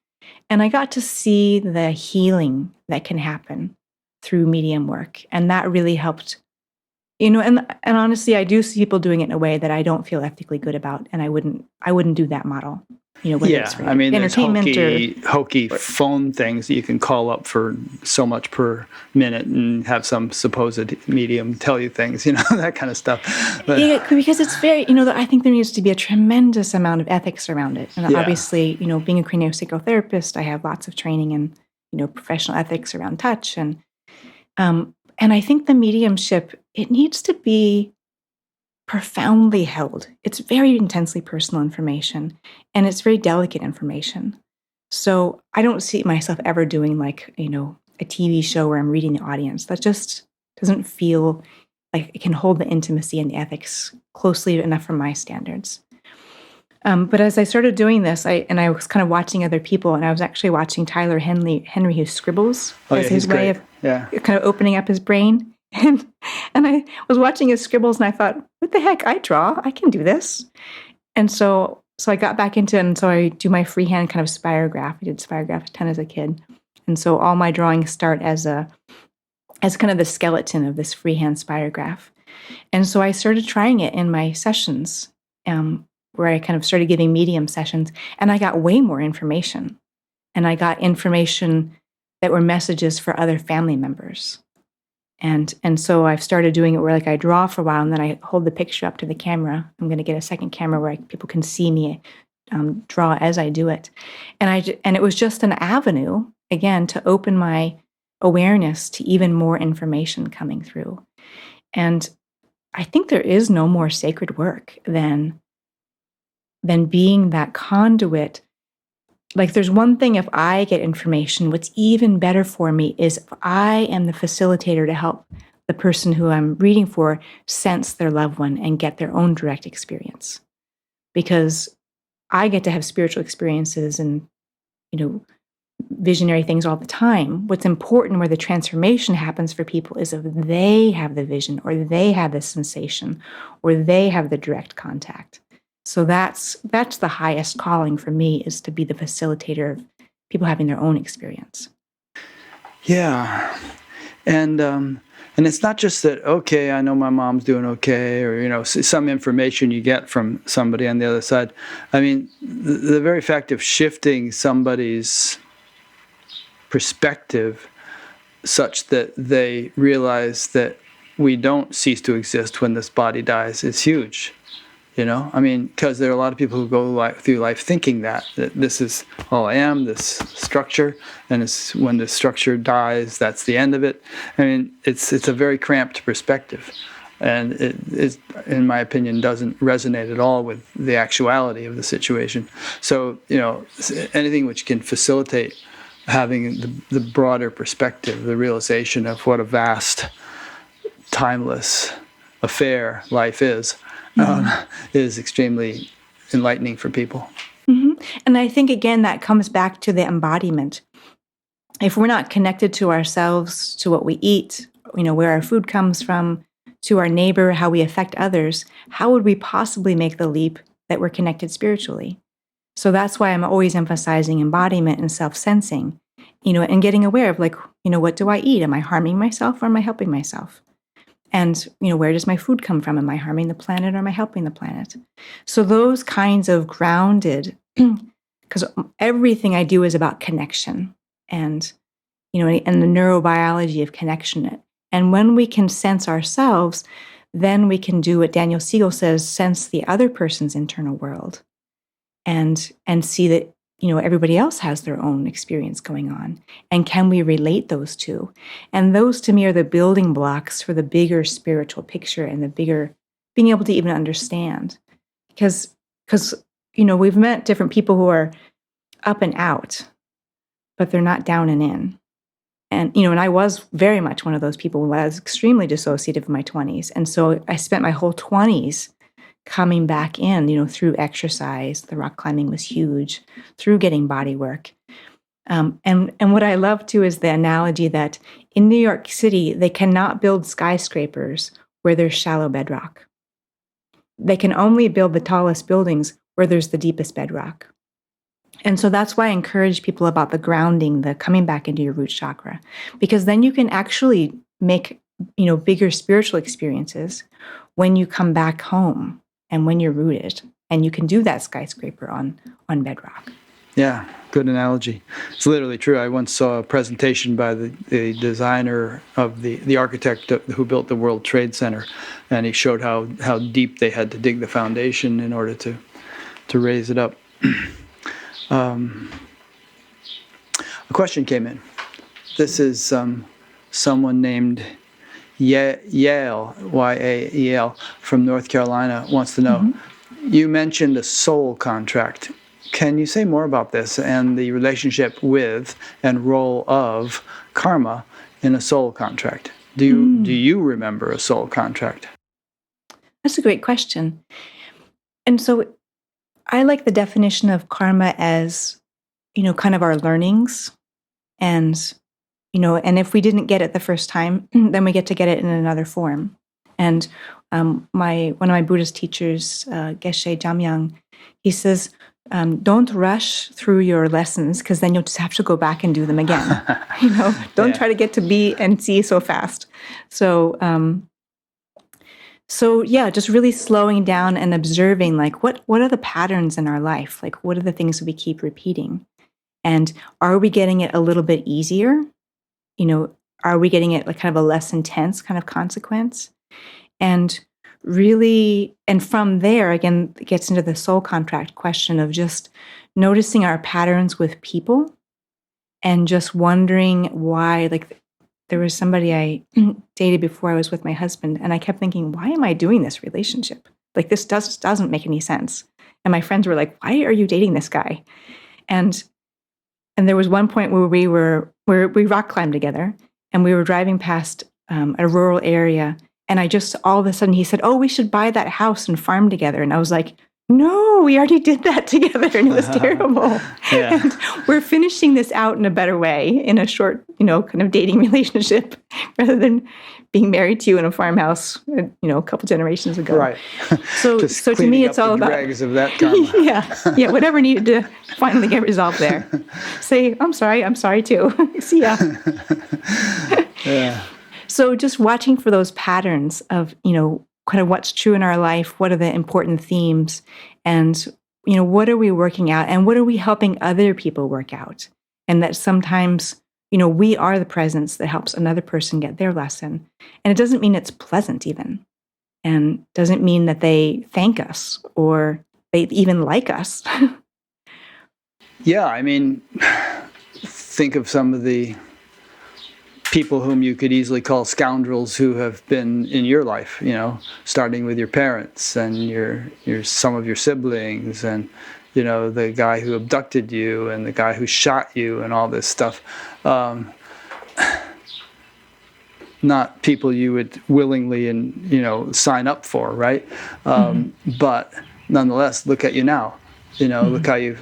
and I got to see the healing that can happen through medium work. And that really helped, and honestly, I do see people doing it in a way that I don't feel ethically good about. And I wouldn't do that model. whether it's for I mean, there's entertainment hokey phone things that you can call up for so much per minute and have some supposed medium tell you things, that kind of stuff. But, because it's very, I think there needs to be a tremendous amount of ethics around it. And obviously, being a craniosacral therapist, I have lots of training in, professional ethics around touch. And I think the mediumship, it needs to be profoundly held. It's very intensely personal information, and it's very delicate information. So I don't see myself ever doing like, a TV show where I'm reading the audience. That just doesn't feel like it can hold the intimacy and the ethics closely enough for my standards. But as I started doing this, I was kind of watching other people, and I was actually watching Tyler Henry who scribbles as his way of kind of opening up his brain. And I was watching his scribbles, and I thought, what the heck? I draw. I can do this. And so I got back into it, and so I do my freehand kind of spirograph. I did spirograph a ton as a kid. And so all my drawings start as kind of the skeleton of this freehand spirograph. And so I started trying it in my sessions, where I kind of started giving medium sessions, and I got way more information. And I got information that were messages for other family members. And so I've started doing it where like I draw for a while, and then I hold the picture up to the camera. I'm going to get a second camera where people can see me draw as I do it. And it was just an avenue, again, to open my awareness to even more information coming through. And I think there is no more sacred work than being that conduit. Like, there's one thing if I get information, what's even better for me is if I am the facilitator to help the person who I'm reading for sense their loved one and get their own direct experience. Because I get to have spiritual experiences and, visionary things all the time. What's important where the transformation happens for people is if they have the vision, or they have the sensation, or they have the direct contact. So that's the highest calling for me, is to be the facilitator of people having their own experience. Yeah. And it's not just that, okay, I know my mom's doing okay, or, some information you get from somebody on the other side. I mean, the very fact of shifting somebody's perspective such that they realize that we don't cease to exist when this body dies is huge. I mean, because there are a lot of people who go through life thinking that this is all I am, this structure, and when the structure dies, that's the end of it. I mean, it's a very cramped perspective, and it is, in my opinion, doesn't resonate at all with the actuality of the situation. So, anything which can facilitate having the broader perspective, the realization of what a vast, timeless affair life is extremely enlightening for people. Mm-hmm. And I think, again, that comes back to the embodiment. If we're not connected to ourselves, to what we eat, where our food comes from, to our neighbor, how we affect others, how would we possibly make the leap that we're connected spiritually? So that's why I'm always emphasizing embodiment and self-sensing, and getting aware of what do I eat? Am I harming myself, or am I helping myself? And, where does my food come from? Am I harming the planet, or am I helping the planet? So those kinds of grounded, because everything I do is about connection and, and the neurobiology of connection. And when we can sense ourselves, then we can do what Daniel Siegel says, sense the other person's internal world and see that, everybody else has their own experience going on. And can we relate those two? And those, to me, are the building blocks for the bigger spiritual picture and the bigger being able to even understand. Because we've met different people who are up and out, but they're not down and in. And, and I was very much one of those people when I was extremely dissociative in my 20s. And so I spent my whole 20s coming back in, through exercise. The rock climbing was huge, through getting body work. And what I love, too, is the analogy that in New York City, they cannot build skyscrapers where there's shallow bedrock. They can only build the tallest buildings where there's the deepest bedrock. And so that's why I encourage people about the grounding, the coming back into your root chakra, because then you can actually make, bigger spiritual experiences when you come back home and when you're rooted and you can do that skyscraper on bedrock. Yeah, good analogy. It's literally true. I once saw a presentation by the designer of the architect who built the World Trade Center, and he showed how deep they had to dig the foundation in order to raise it up. A question came in. This is someone named Yale, Y-A-E-L, from North Carolina, wants to know, you mentioned a soul contract. Can you say more about this and the relationship with and role of karma in a soul contract? Do you remember a soul contract? That's a great question. And so I like the definition of karma as, kind of our learnings. And, and if we didn't get it the first time, then we get to get it in another form. And one of my Buddhist teachers, Geshe Jamyang, he says, don't rush through your lessons, because then you'll just have to go back and do them again. Don't try to get to B and C so fast. So just really slowing down and observing, like, what are the patterns in our life? Like, what are the things that we keep repeating? And are we getting it a little bit easier? Are we getting it like kind of a less intense kind of consequence? And really, and from there, again, it gets into the soul contract question of just noticing our patterns with people and just wondering why. Like, there was somebody I dated before I was with my husband, and I kept thinking, why am I doing this relationship? Like, this doesn't make any sense. And my friends were like, why are you dating this guy? And there was one point where we rock climbed together, and we were driving past a rural area, and I just, all of a sudden, he said, oh, we should buy that house and farm together. And I was like, no, we already did that together, and it was terrible. And we're finishing this out in a better way, in a short, kind of dating relationship, rather than being married to you in a farmhouse, a couple generations ago. Right. So to me, it's all about dregs of that karma. yeah, whatever needed to finally get resolved there. Say, I'm sorry too. See ya. Yeah. So just watching for those patterns of, kind of what's true in our life, what are the important themes, and, what are we working out, and what are we helping other people work out? And that sometimes, we are the presence that helps another person get their lesson. And it doesn't mean it's pleasant even, and doesn't mean that they thank us or they even like us. Yeah, I mean, think of some of the people whom you could easily call scoundrels who have been in your life, starting with your parents and your some of your siblings, and the guy who abducted you and the guy who shot you and all this stuff. Not people you would willingly and sign up for, right? But nonetheless, look at you now. Look how you've.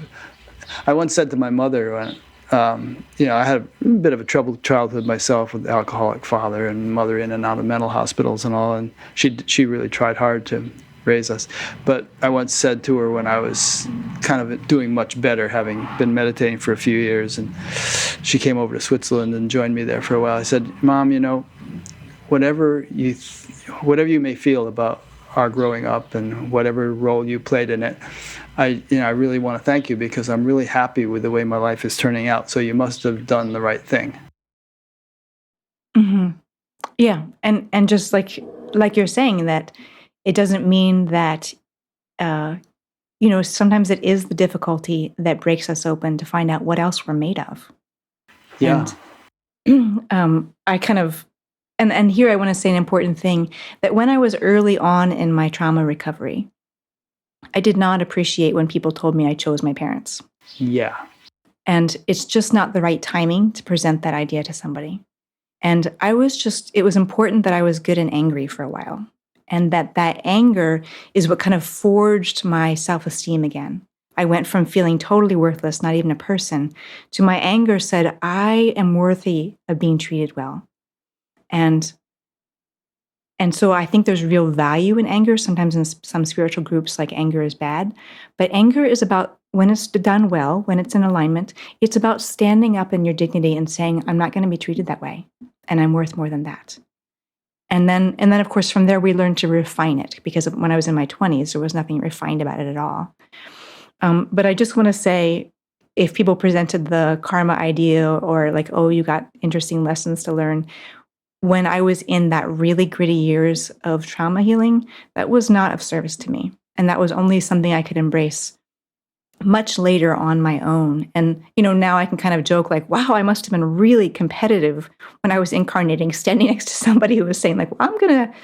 I once said to my mother, I had a bit of a troubled childhood myself with an alcoholic father and mother in and out of mental hospitals and all, and she really tried hard to raise us. But I once said to her when I was kind of doing much better, having been meditating for a few years, and she came over to Switzerland and joined me there for a while, I said, Mom, whatever you may feel about our growing up and whatever role you played in it, I really want to thank you, because I'm really happy with the way my life is turning out. So you must have done the right thing. Mm-hmm. Yeah, and just like you're saying, that it doesn't mean that sometimes it is the difficulty that breaks us open to find out what else we're made of. Yeah. And I kind of. And here I want to say an important thing, that when I was early on in my trauma recovery, I did not appreciate when people told me I chose my parents. Yeah. And it's just not the right timing to present that idea to somebody. And it was important that I was good and angry for a while. And that anger is what kind of forged my self-esteem again. I went from feeling totally worthless, not even a person, to my anger said, I am worthy of being treated well. And so I think there's real value in anger. Sometimes in some spiritual groups, like, anger is bad. But anger is about, when it's done well, when it's in alignment, it's about standing up in your dignity and saying, I'm not going to be treated that way, and I'm worth more than that. And then of course, from there, we learned to refine it, because when I was in my 20s, there was nothing refined about it at all. But I just want to say, if people presented the karma idea or like, oh, you got interesting lessons to learn, when I was in that really gritty years of trauma healing, that was not of service to me. And that was only something I could embrace much later on my own. And, now I can kind of joke like, wow, I must have been really competitive when I was incarnating, standing next to somebody who was saying like, well, I'm going to,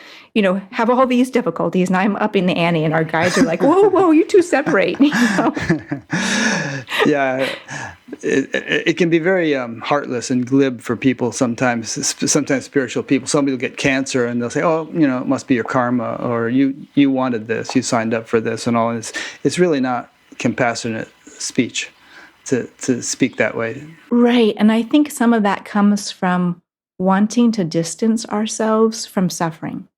have all these difficulties and I'm upping the ante. And our guides are like, whoa, you two separate. Yeah, it can be very heartless and glib for people sometimes spiritual people. Somebody will get cancer and they'll say, oh, it must be your karma, or you wanted this, you signed up for this and all. And it's really not compassionate speech to speak that way. Right. And I think some of that comes from wanting to distance ourselves from suffering.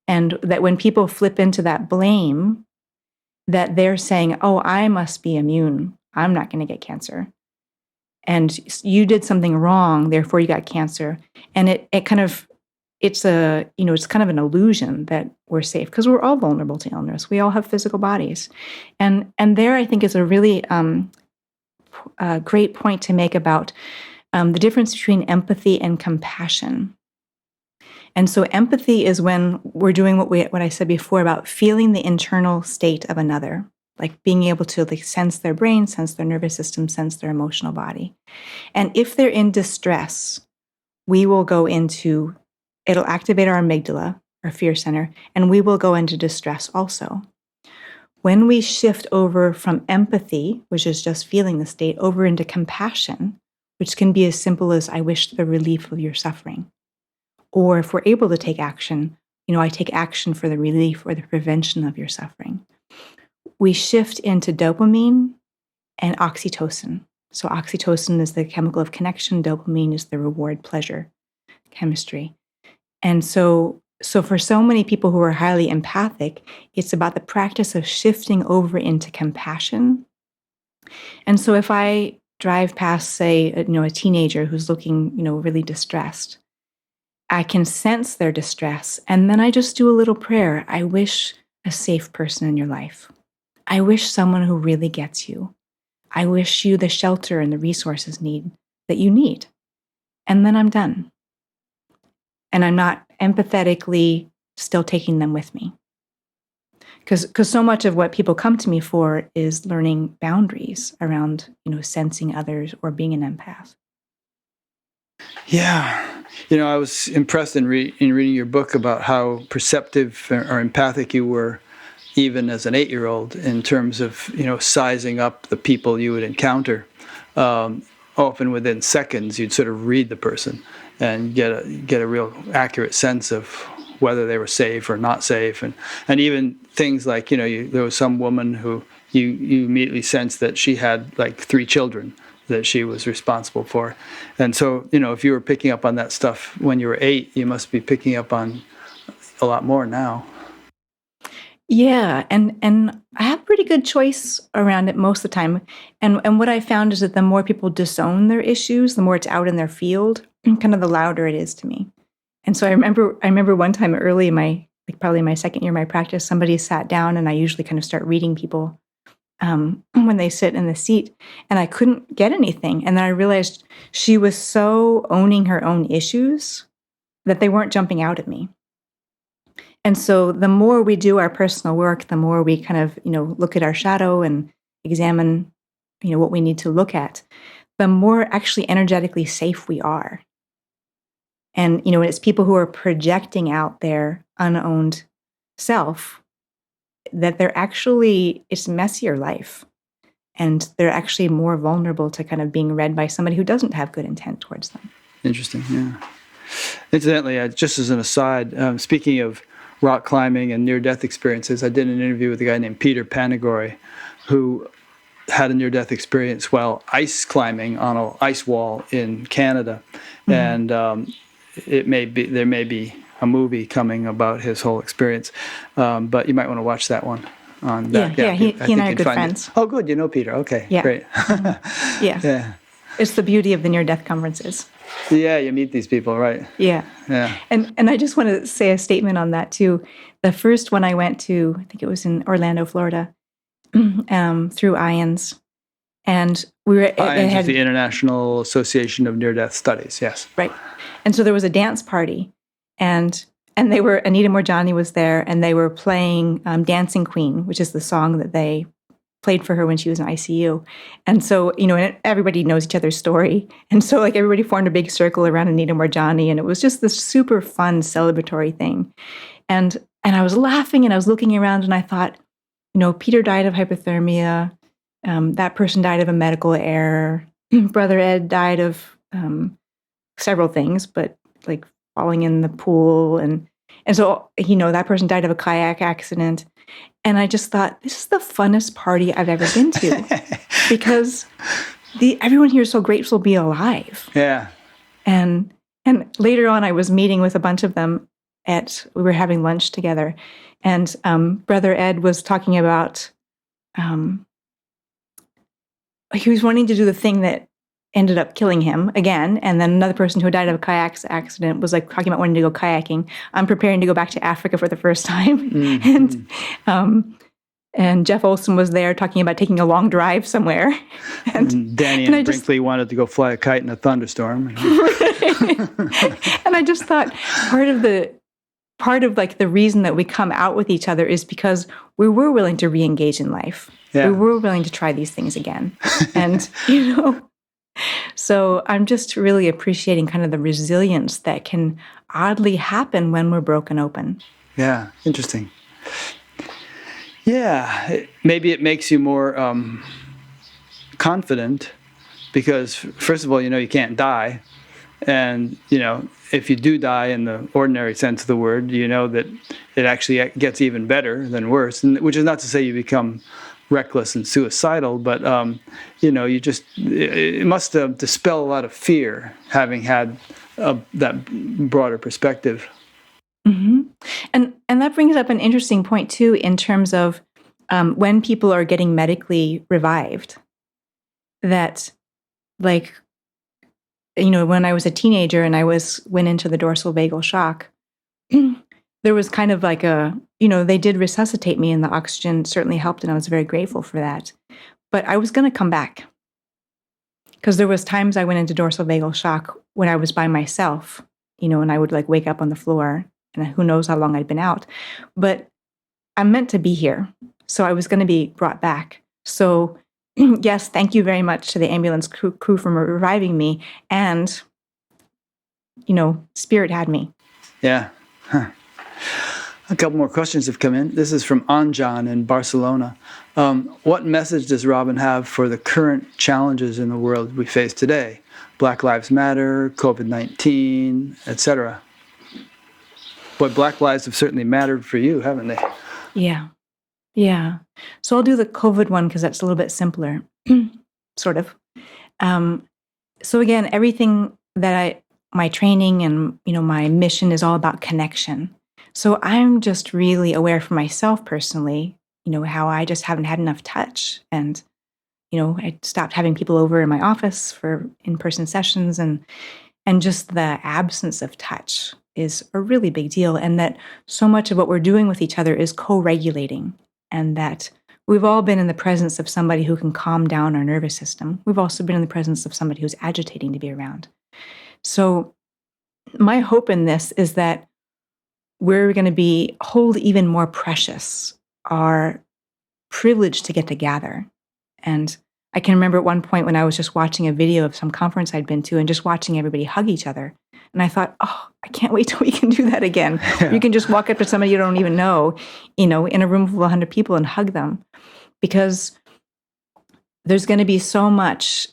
And that when people flip into that blame, that they're saying, oh, I must be immune. I'm not going to get cancer. And you did something wrong, therefore you got cancer. And it's kind of an illusion that we're safe, because we're all vulnerable to illness. We all have physical bodies. And there I think is a really great point to make about the difference between empathy and compassion. And so empathy is when we're doing what I said before about feeling the internal state of another, like being able to sense their brain, sense their nervous system, sense their emotional body. And if they're in distress, we will go into, it'll activate our amygdala, our fear center, and we will go into distress also. When we shift over from empathy, which is just feeling the state, over into compassion, which can be as simple as, I wish the relief of your suffering. Or if we're able to take action, I take action for the relief or the prevention of your suffering. We shift into dopamine and oxytocin. So oxytocin is the chemical of connection. Dopamine is the reward pleasure chemistry. And so for so many people who are highly empathic, it's about the practice of shifting over into compassion. And so if I drive past, say, a teenager who's looking, really distressed, I can sense their distress, and then I just do a little prayer. I wish a safe person in your life. I wish someone who really gets you. I wish you the shelter and the resources that you need. And then I'm done. And I'm not empathetically still taking them with me. Because so much of what people come to me for is learning boundaries around, sensing others or being an empath. Yeah. I was impressed in reading your book about how perceptive or empathic you were, even as an 8-year-old, in terms of, sizing up the people you would encounter. Often within seconds, you'd sort of read the person and get a real accurate sense of whether they were safe or not safe. And even things like, there was some woman who you immediately sensed that she had like 3 children that she was responsible for. And so, if you were picking up on that stuff when you were 8, you must be picking up on a lot more now. Yeah, and I have pretty good choice around it most of the time. And what I found is that the more people disown their issues, the more it's out in their field, kind of the louder it is to me. And so I remember one time early in probably my second year of my practice, somebody sat down, and I usually kind of start reading people when they sit in the seat, and I couldn't get anything. And then I realized she was so owning her own issues that they weren't jumping out at me. And so the more we do our personal work, the more we kind of, look at our shadow and examine, what we need to look at, the more actually energetically safe we are. And, it's people who are projecting out their unowned self that it's messier life. And they're actually more vulnerable to kind of being read by somebody who doesn't have good intent towards them. Interesting, yeah. Incidentally, just as an aside, speaking of rock climbing and near-death experiences, I did an interview with a guy named Peter Panagori, who had a near-death experience while ice climbing on an ice wall in Canada. Mm-hmm. And there may be a movie coming about his whole experience, but you might want to watch that one. On that. Yeah, he and I are good friends. Oh, good, you know Peter. Okay, yeah. Great. Yeah. It's the beauty of the near-death conferences. Yeah, you meet these people, right? Yeah. Yeah. And I just want to say a statement on that too. The first one I went to, I think it was in Orlando, Florida, through IANS. And we were IANS is the International Association of Near-Death Studies, yes. Right. And so there was a dance party, and they were, Anita Morjani was there, and they were playing Dancing Queen, which is the song that they played for her when she was in ICU. And so, and everybody knows each other's story. And so like everybody formed a big circle around Anita Morjani, and it was just this super fun celebratory thing. And I was laughing and I was looking around and I thought, Peter died of hypothermia. That person died of a medical error. Brother Ed died of several things, but like falling in the pool. And so, that person died of a kayak accident. And I just thought, this is the funnest party I've ever been to because everyone here is so grateful to be alive. Yeah. And later on, I was meeting with a bunch of them we were having lunch together. And Brother Ed was talking about, he was wanting to do the thing that ended up killing him again. And then another person who died of a kayak accident was like talking about wanting to go kayaking. I'm preparing to go back to Africa for the first time. Mm-hmm. And Jeff Olson was there talking about taking a long drive somewhere. And Danny and Brinkley wanted to go fly a kite in a thunderstorm. And I just thought part of like the reason that we come out with each other is because we were willing to re-engage in life. Yeah. We were willing to try these things again. And, so I'm just really appreciating kind of the resilience that can oddly happen when we're broken open. Yeah, interesting. Yeah, maybe it makes you more confident because, first of all, you can't die. And, if you do die in the ordinary sense of the word, that it actually gets even better than worse, which is not to say you become reckless and suicidal, but, it must dispel a lot of fear having had that broader perspective. Mm-hmm. And that brings up an interesting point, too, in terms of when people are getting medically revived, that, like, when I was a teenager and I went into the dorsal vagal shock, there was kind of like they did resuscitate me and the oxygen certainly helped and I was very grateful for that. But I was going to come back because there was times I went into dorsal vagal shock when I was by myself, and I would like wake up on the floor and who knows how long I'd been out. But I'm meant to be here. So I was going to be brought back. So yes, thank you very much to the ambulance crew for reviving me. And, Spirit had me. Yeah. Huh. A couple more questions have come in. This is from Anjan in Barcelona. What message does Robin have for the current challenges in the world we face today? Black Lives Matter, COVID-19, etc. But Black lives have certainly mattered for you, haven't they? Yeah. Yeah. So I'll do the COVID one because that's a little bit simpler, sort of. So again, everything that my training and, my mission is all about connection. So I'm just really aware for myself personally, how I just haven't had enough touch. And, I stopped having people over in my office for in-person sessions and just the absence of touch is a really big deal. And that so much of what we're doing with each other is co-regulating. And that we've all been in the presence of somebody who can calm down our nervous system. We've also been in the presence of somebody who's agitating to be around. So my hope in this is that we're going to hold even more precious our privilege to get to gather. And I can remember at one point when I was just watching a video of some conference I'd been to and just watching everybody hug each other. And I thought, I can't wait till we can do that again. Yeah. You can just walk up to somebody you don't even know, in a room full of 100 people and hug them. Because there's going to be so much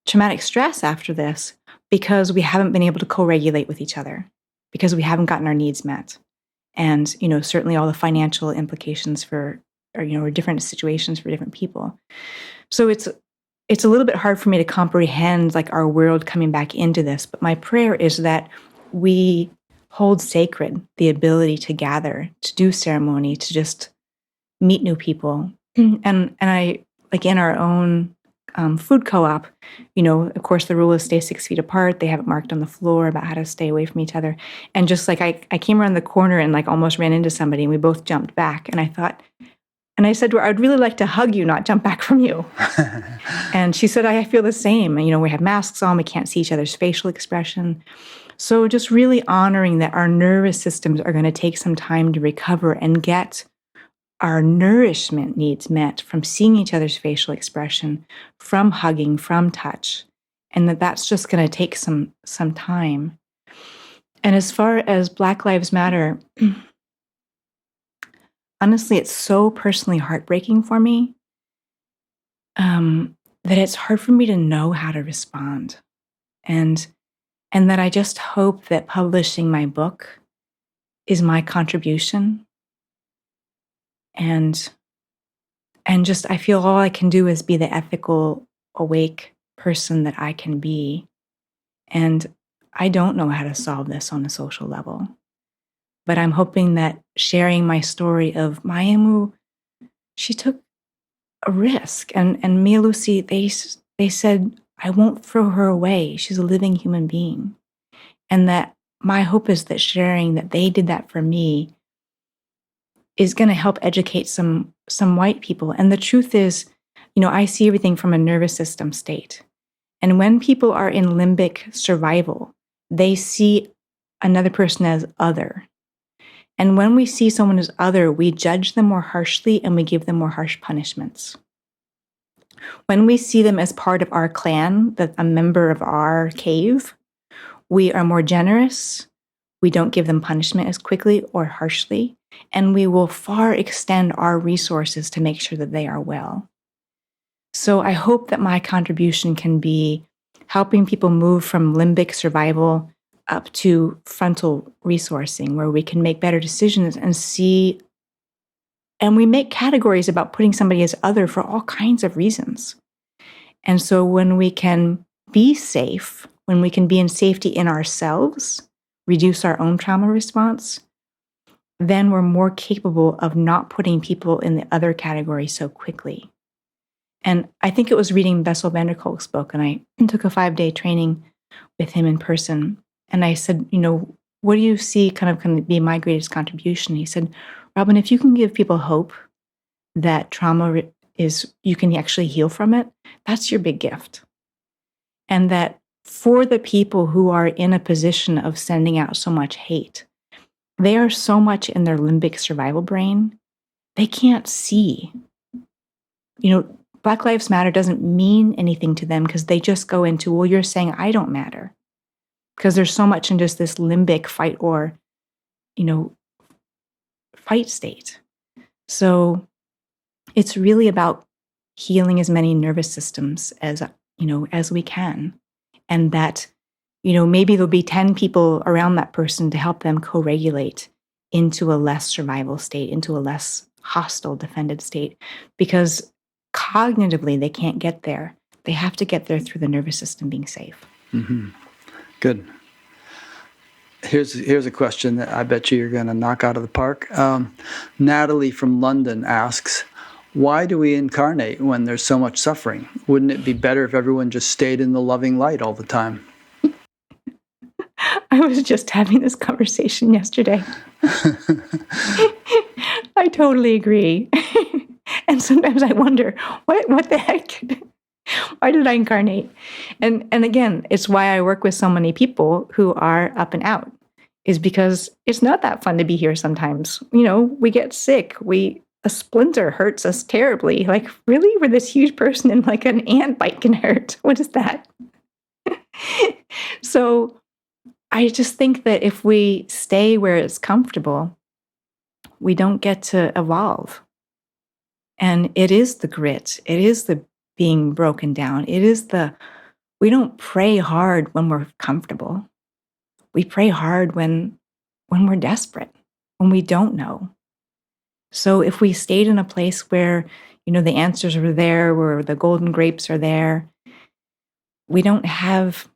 traumatic stress after this because we haven't been able to co-regulate with each other, because we haven't gotten our needs met. And, certainly all the financial implications or different situations for different people. So it's a little bit hard for me to comprehend like our world coming back into this, but my prayer is that we hold sacred the ability to gather, to do ceremony, to just meet new people. And I, like in our own food co-op, of course, the rule is stay 6 feet apart. They have it marked on the floor about how to stay away from each other. And just like I came around the corner and like almost ran into somebody, and we both jumped back. And I said to her, I'd really like to hug you, not jump back from you. And she said, I feel the same. We have masks on. We can't see each other's facial expression. So just really honoring that our nervous systems are going to take some time to recover and get our nourishment needs met from seeing each other's facial expression, from hugging, from touch, and that's just going to take some time. And as far as Black Lives Matter, honestly, it's so personally heartbreaking for me that it's hard for me to know how to respond. And that I just hope that publishing my book is my contribution. And just I feel all I can do is be the ethical, awake person that I can be. And I don't know how to solve this on a social level. But I'm hoping that sharing my story of Mayamu, she took a risk. And Mialucy, they said, I won't throw her away. She's a living human being. And that my hope is that sharing that they did that for me is going to help educate some white people. And the truth is, I see everything from a nervous system state. And when people are in limbic survival, they see another person as other. And when we see someone as other, we judge them more harshly and we give them more harsh punishments. When we see them as part of our clan, a member of our cave, we are more generous. We don't give them punishment as quickly or harshly, and we will far extend our resources to make sure that they are well. So I hope that my contribution can be helping people move from limbic survival up to frontal resourcing, where we can make better decisions and see, and we make categories about putting somebody as other for all kinds of reasons. And so when we can be safe, when we can be in safety in ourselves, reduce our own trauma response, then we're more capable of not putting people in the other category so quickly. And I think it was reading Bessel van der Kolk's book, and I took a 5-day training with him in person. And I said, what do you see kind of can be my greatest contribution? He said, Robin, if you can give people hope that trauma you can actually heal from it, that's your big gift. And that for the people who are in a position of sending out so much hate, they are so much in their limbic survival brain, they can't see. Black Lives Matter doesn't mean anything to them because they just go into, well, you're saying I don't matter. Because there's so much in just this limbic fight or, fight state. So it's really about healing as many nervous systems as we can. And that, maybe there'll be 10 people around that person to help them co-regulate into a less survival state, into a less hostile, defended state. Because cognitively, they can't get there. They have to get there through the nervous system being safe. Mm-hmm. Good. Here's a question that I bet you're going to knock out of the park. Natalie from London asks, why do we incarnate when there's so much suffering? Wouldn't it be better if everyone just stayed in the loving light all the time? I was just having this conversation yesterday. I totally agree. And sometimes I wonder, what the heck? Why did I incarnate? And again, it's why I work with so many people who are up and out, is because it's not that fun to be here sometimes. We get sick. A splinter hurts us terribly. Like, really? We're this huge person and like an ant bite can hurt. What is that? So I just think that if we stay where it's comfortable, we don't get to evolve. And it is the grit. It is the being broken down. It is we don't pray hard when we're comfortable. We pray hard when we're desperate, when we don't know. So if we stayed in a place where, the answers are there, where the golden grapes are there, we don't have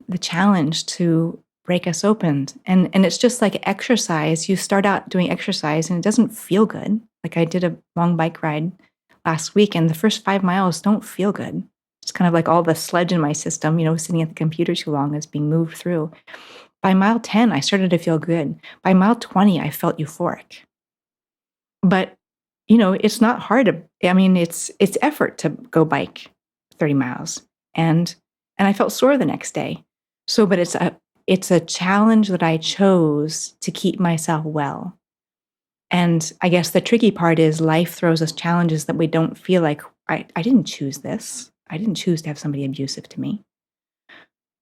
the challenge to break us open. And it's just like exercise. You start out doing exercise and it doesn't feel good. Like I did a long bike ride last week, and the first 5 miles don't feel good. It's kind of like all the sludge in my system, sitting at the computer too long is being moved through. By mile 10, I started to feel good. By mile 20, I felt euphoric. But, it's not hard to, it's effort to go bike 30 miles. And I felt sore the next day. So, but it's a challenge that I chose to keep myself well. And I guess the tricky part is life throws us challenges that we don't feel like, I didn't choose this. I didn't choose to have somebody abusive to me.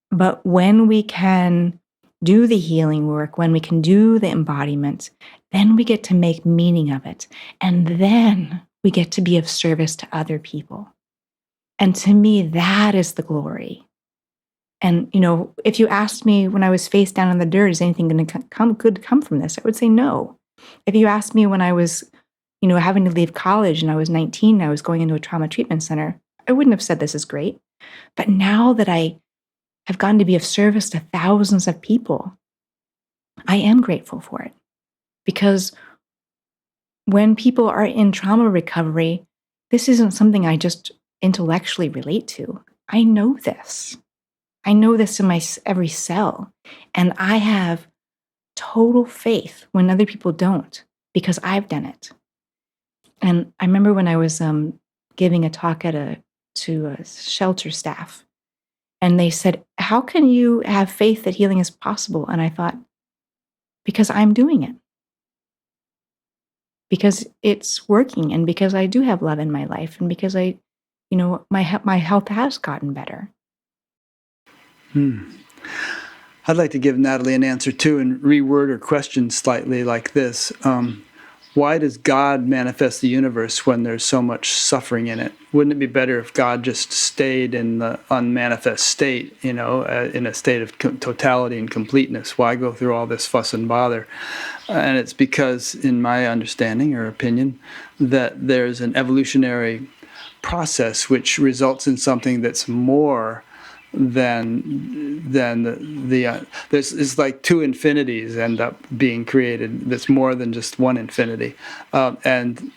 But when we can do the healing work, when we can do the embodiment, then we get to make meaning of it. And then we get to be of service to other people. And to me, that is the glory. And, if you asked me when I was face down in the dirt, is anything going to come from this? I would say no. If you asked me when I was, having to leave college and I was 19, I was going into a trauma treatment center, I wouldn't have said this is great. But now that I have gotten to be of service to thousands of people, I am grateful for it. Because when people are in trauma recovery, this isn't something I just intellectually relate to. I know this. I know this in my every cell. And I have total faith when other people don't, because I've done it. And I remember when I was giving a talk to a shelter staff, and they said, "How can you have faith that healing is possible?" And I thought, because I'm doing it. Because it's working, and because I do have love in my life, and because my health has gotten better. I'd like to give Natalie an answer too, and reword her question slightly like this. Why does God manifest the universe when there's so much suffering in it? Wouldn't it be better if God just stayed in the unmanifest state, in a state of totality and completeness? Why go through all this fuss and bother? And it's because, in my understanding or opinion, that there's an evolutionary process which results in something that's more than there's like two infinities end up being created. That's more than just one infinity, and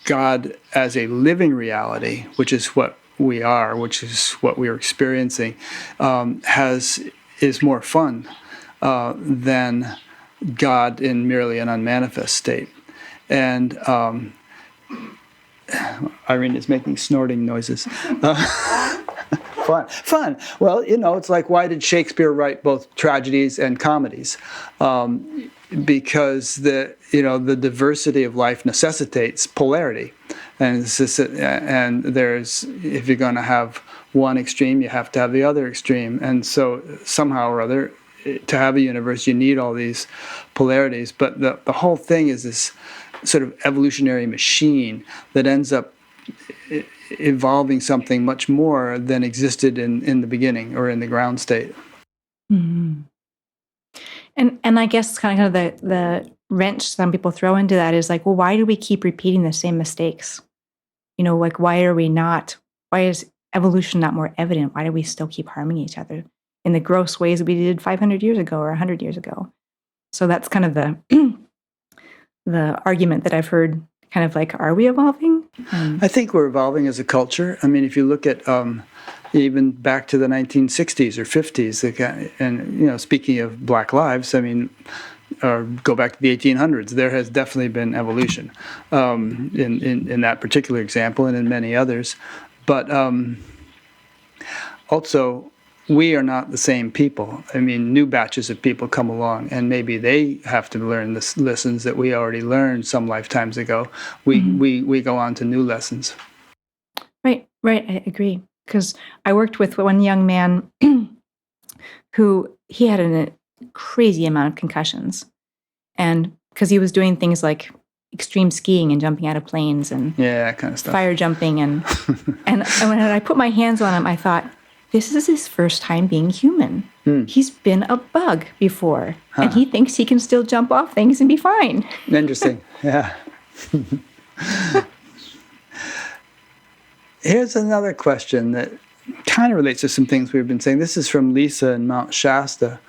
God as a living reality, which is what we are, which is what we are experiencing, is more fun than God in merely an unmanifest state. And Irene is making snorting noises. Fun. Well, it's like, why did Shakespeare write both tragedies and comedies? Because the diversity of life necessitates polarity, and there's, if you're going to have one extreme, you have to have the other extreme, and so somehow or other, to have a universe, you need all these polarities. But the whole thing is this sort of evolutionary machine that ends up evolving something much more than existed in the beginning or in the ground state. Mm-hmm. And I guess kind of the wrench some people throw into that is like, well, why do we keep repeating the same mistakes? Like, why is evolution not more evident? Why do we still keep harming each other in the gross ways we did 500 years ago or 100 years ago? So that's kind of the argument that I've heard, kind of like, are we evolving? I think we're evolving as a culture. I mean, if you look at even back to the 1960s or 50s, and speaking of Black lives, I mean, or go back to the 1800s, there has definitely been evolution in that particular example and in many others. But also, we are not the same people. I mean, new batches of people come along, and maybe they have to learn the lessons that we already learned some lifetimes ago. We go on to new lessons. Right, I agree. Because I worked with one young man who, he had a crazy amount of concussions. And because he was doing things like extreme skiing and jumping out of planes and that kind of stuff, fire jumping. And when I put my hands on him, I thought, this is his first time being human. He's been a bug before, and he thinks he can still jump off things and be fine. Interesting, yeah. Here's another question that kind of relates to some things we've been saying. This is from Lisa in Mount Shasta.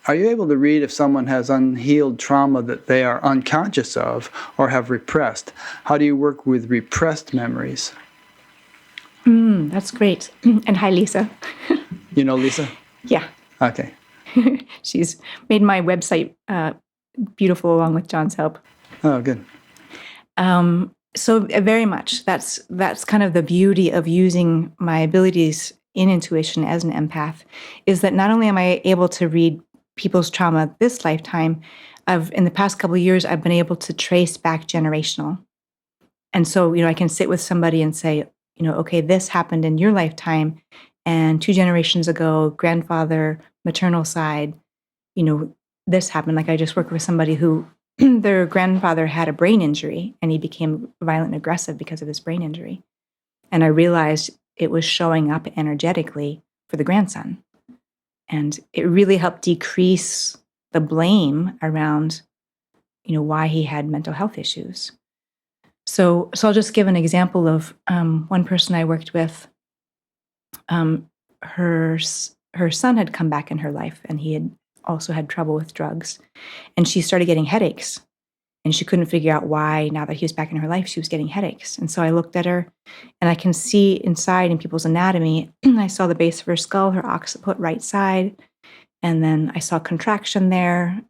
are you able to read if someone has unhealed trauma that they are unconscious of or have repressed? How do you work with repressed memories? That's great. And hi, Lisa. You know Lisa? Yeah. Okay. She's made my website beautiful along with John's help. Oh, good. So very much. That's kind of the beauty of using my abilities in intuition as an empath, is that not only am I able to read people's trauma this lifetime, in the past couple of years, I've been able to trace back generational. And so, I can sit with somebody and say, okay, this happened in your lifetime, and 2 generations ago, grandfather, maternal side, this happened. Like I just worked with somebody who their grandfather had a brain injury and he became violent and aggressive because of his brain injury. And I realized it was showing up energetically for the grandson. And it really helped decrease the blame around, why he had mental health issues. So I'll just give an example of one person I worked with. Her son had come back in her life, and he had also had trouble with drugs. And she started getting headaches. And she couldn't figure out why, now that he was back in her life, she was getting headaches. And so I looked at her, and I can see inside in people's anatomy, I saw the base of her skull, her occiput right side, and then I saw contraction there.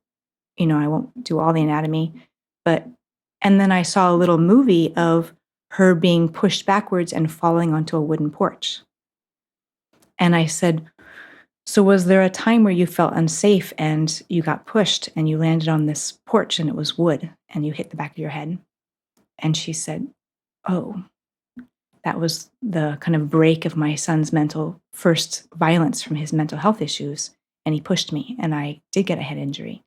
I won't do all the anatomy, and then I saw a little movie of her being pushed backwards and falling onto a wooden porch. And I said, so was there a time where you felt unsafe and you got pushed and you landed on this porch and it was wood and you hit the back of your head? And she said, oh, that was the kind of break of my son's first violence from his mental health issues. And he pushed me and I did get a head injury.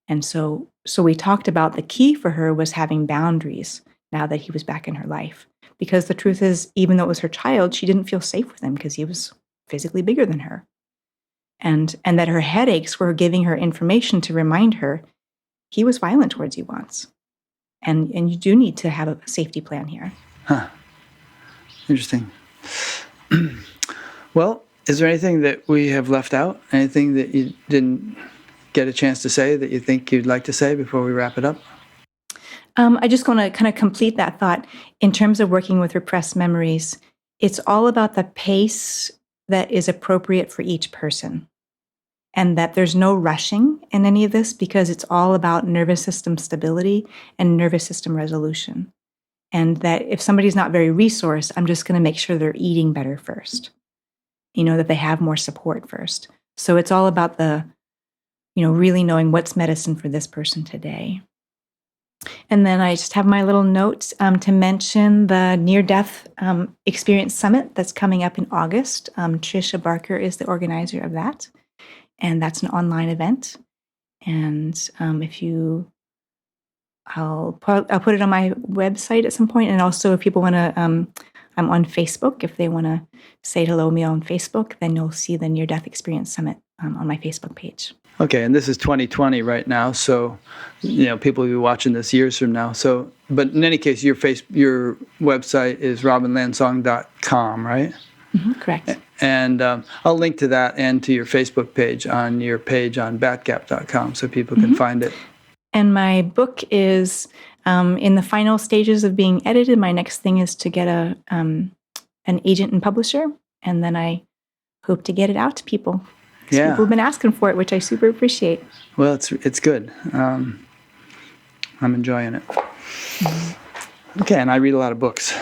And so we talked about the key for her was having boundaries now that he was back in her life. Because the truth is, even though it was her child, she didn't feel safe with him because he was physically bigger than her. And that her headaches were giving her information to remind her he was violent towards you once. And you do need to have a safety plan here. Huh. Interesting. Well, is there anything that we have left out? Anything that you didn't get a chance to say that you think you'd like to say before we wrap it up? I just want to kind of complete that thought. In terms of working with repressed memories, it's all about the pace that is appropriate for each person. And that there's no rushing in any of this because it's all about nervous system stability and nervous system resolution. And that if somebody's not very resourced, I'm just going to make sure they're eating better first. That they have more support first. So it's all about the, really knowing what's medicine for this person today. And then I just have my little note to mention the Near-Death Experience Summit that's coming up in August. Tricia Barker is the organizer of that. And that's an online event. And I'll put it on my website at some point. And also if people want to, I'm on Facebook. If they want to say hello to me on Facebook, then you'll see the Near-Death Experience Summit on my Facebook page. Okay, and this is 2020 right now, so people will be watching this years from now. So, but in any case, your website is robinlandsong.com, right? Mm-hmm, correct. And I'll link to that and to your Facebook page on your page on batgap.com so people can find it. And my book is in the final stages of being edited. My next thing is to get an agent and publisher, and then I hope to get it out to people. Yeah. People have been asking for it, which I super appreciate. Well, it's good. I'm enjoying it. Okay, and I read a lot of books.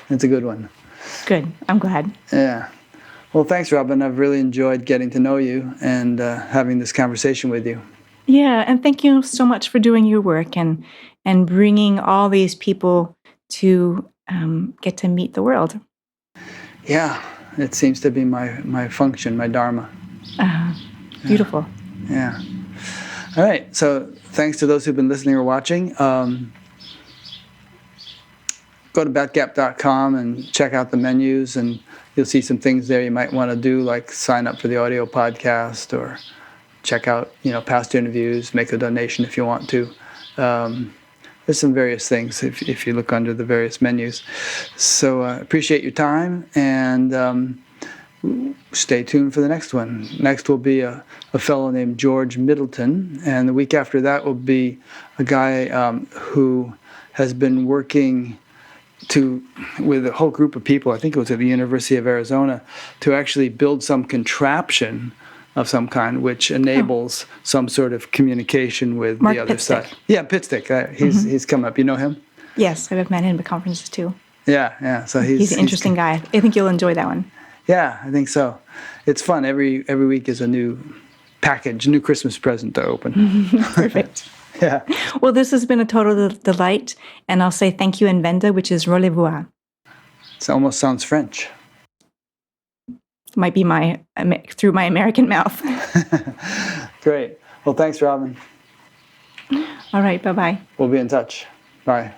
It's a good one. Good. I'm glad. Yeah. Well, thanks, Robin. I've really enjoyed getting to know you and having this conversation with you. Yeah, and thank you so much for doing your work and bringing all these people to get to meet the world. Yeah, it seems to be my function, my dharma. Beautiful. Yeah. All right. So thanks to those who've been listening or watching. Go to batgap.com and check out the menus, and you'll see some things there you might want to do, like sign up for the audio podcast or check out, past interviews, make a donation if you want to. There's some various things if you look under the various menus. So appreciate your time, and stay tuned for the next one. Next will be a fellow named George Middleton, and the week after that will be a guy who has been working with a whole group of people, I think it was at the University of Arizona, to actually build some contraption of some kind which enables some sort of communication with Mark the other Pitstick. side. Yeah, Pitstick. He's come up. You know him? Yes, I've met him at conferences too. Yeah. So He's an interesting guy. I think you'll enjoy that one. Yeah, I think so. It's fun. Every week is a new package, a new Christmas present to open. Perfect. Yeah. Well, this has been a total delight, and I'll say thank you in Venda, which is Rolez-vous. It almost sounds French. Might be through my American mouth. Great. Well, thanks, Robin. All right, bye-bye. We'll be in touch. Bye.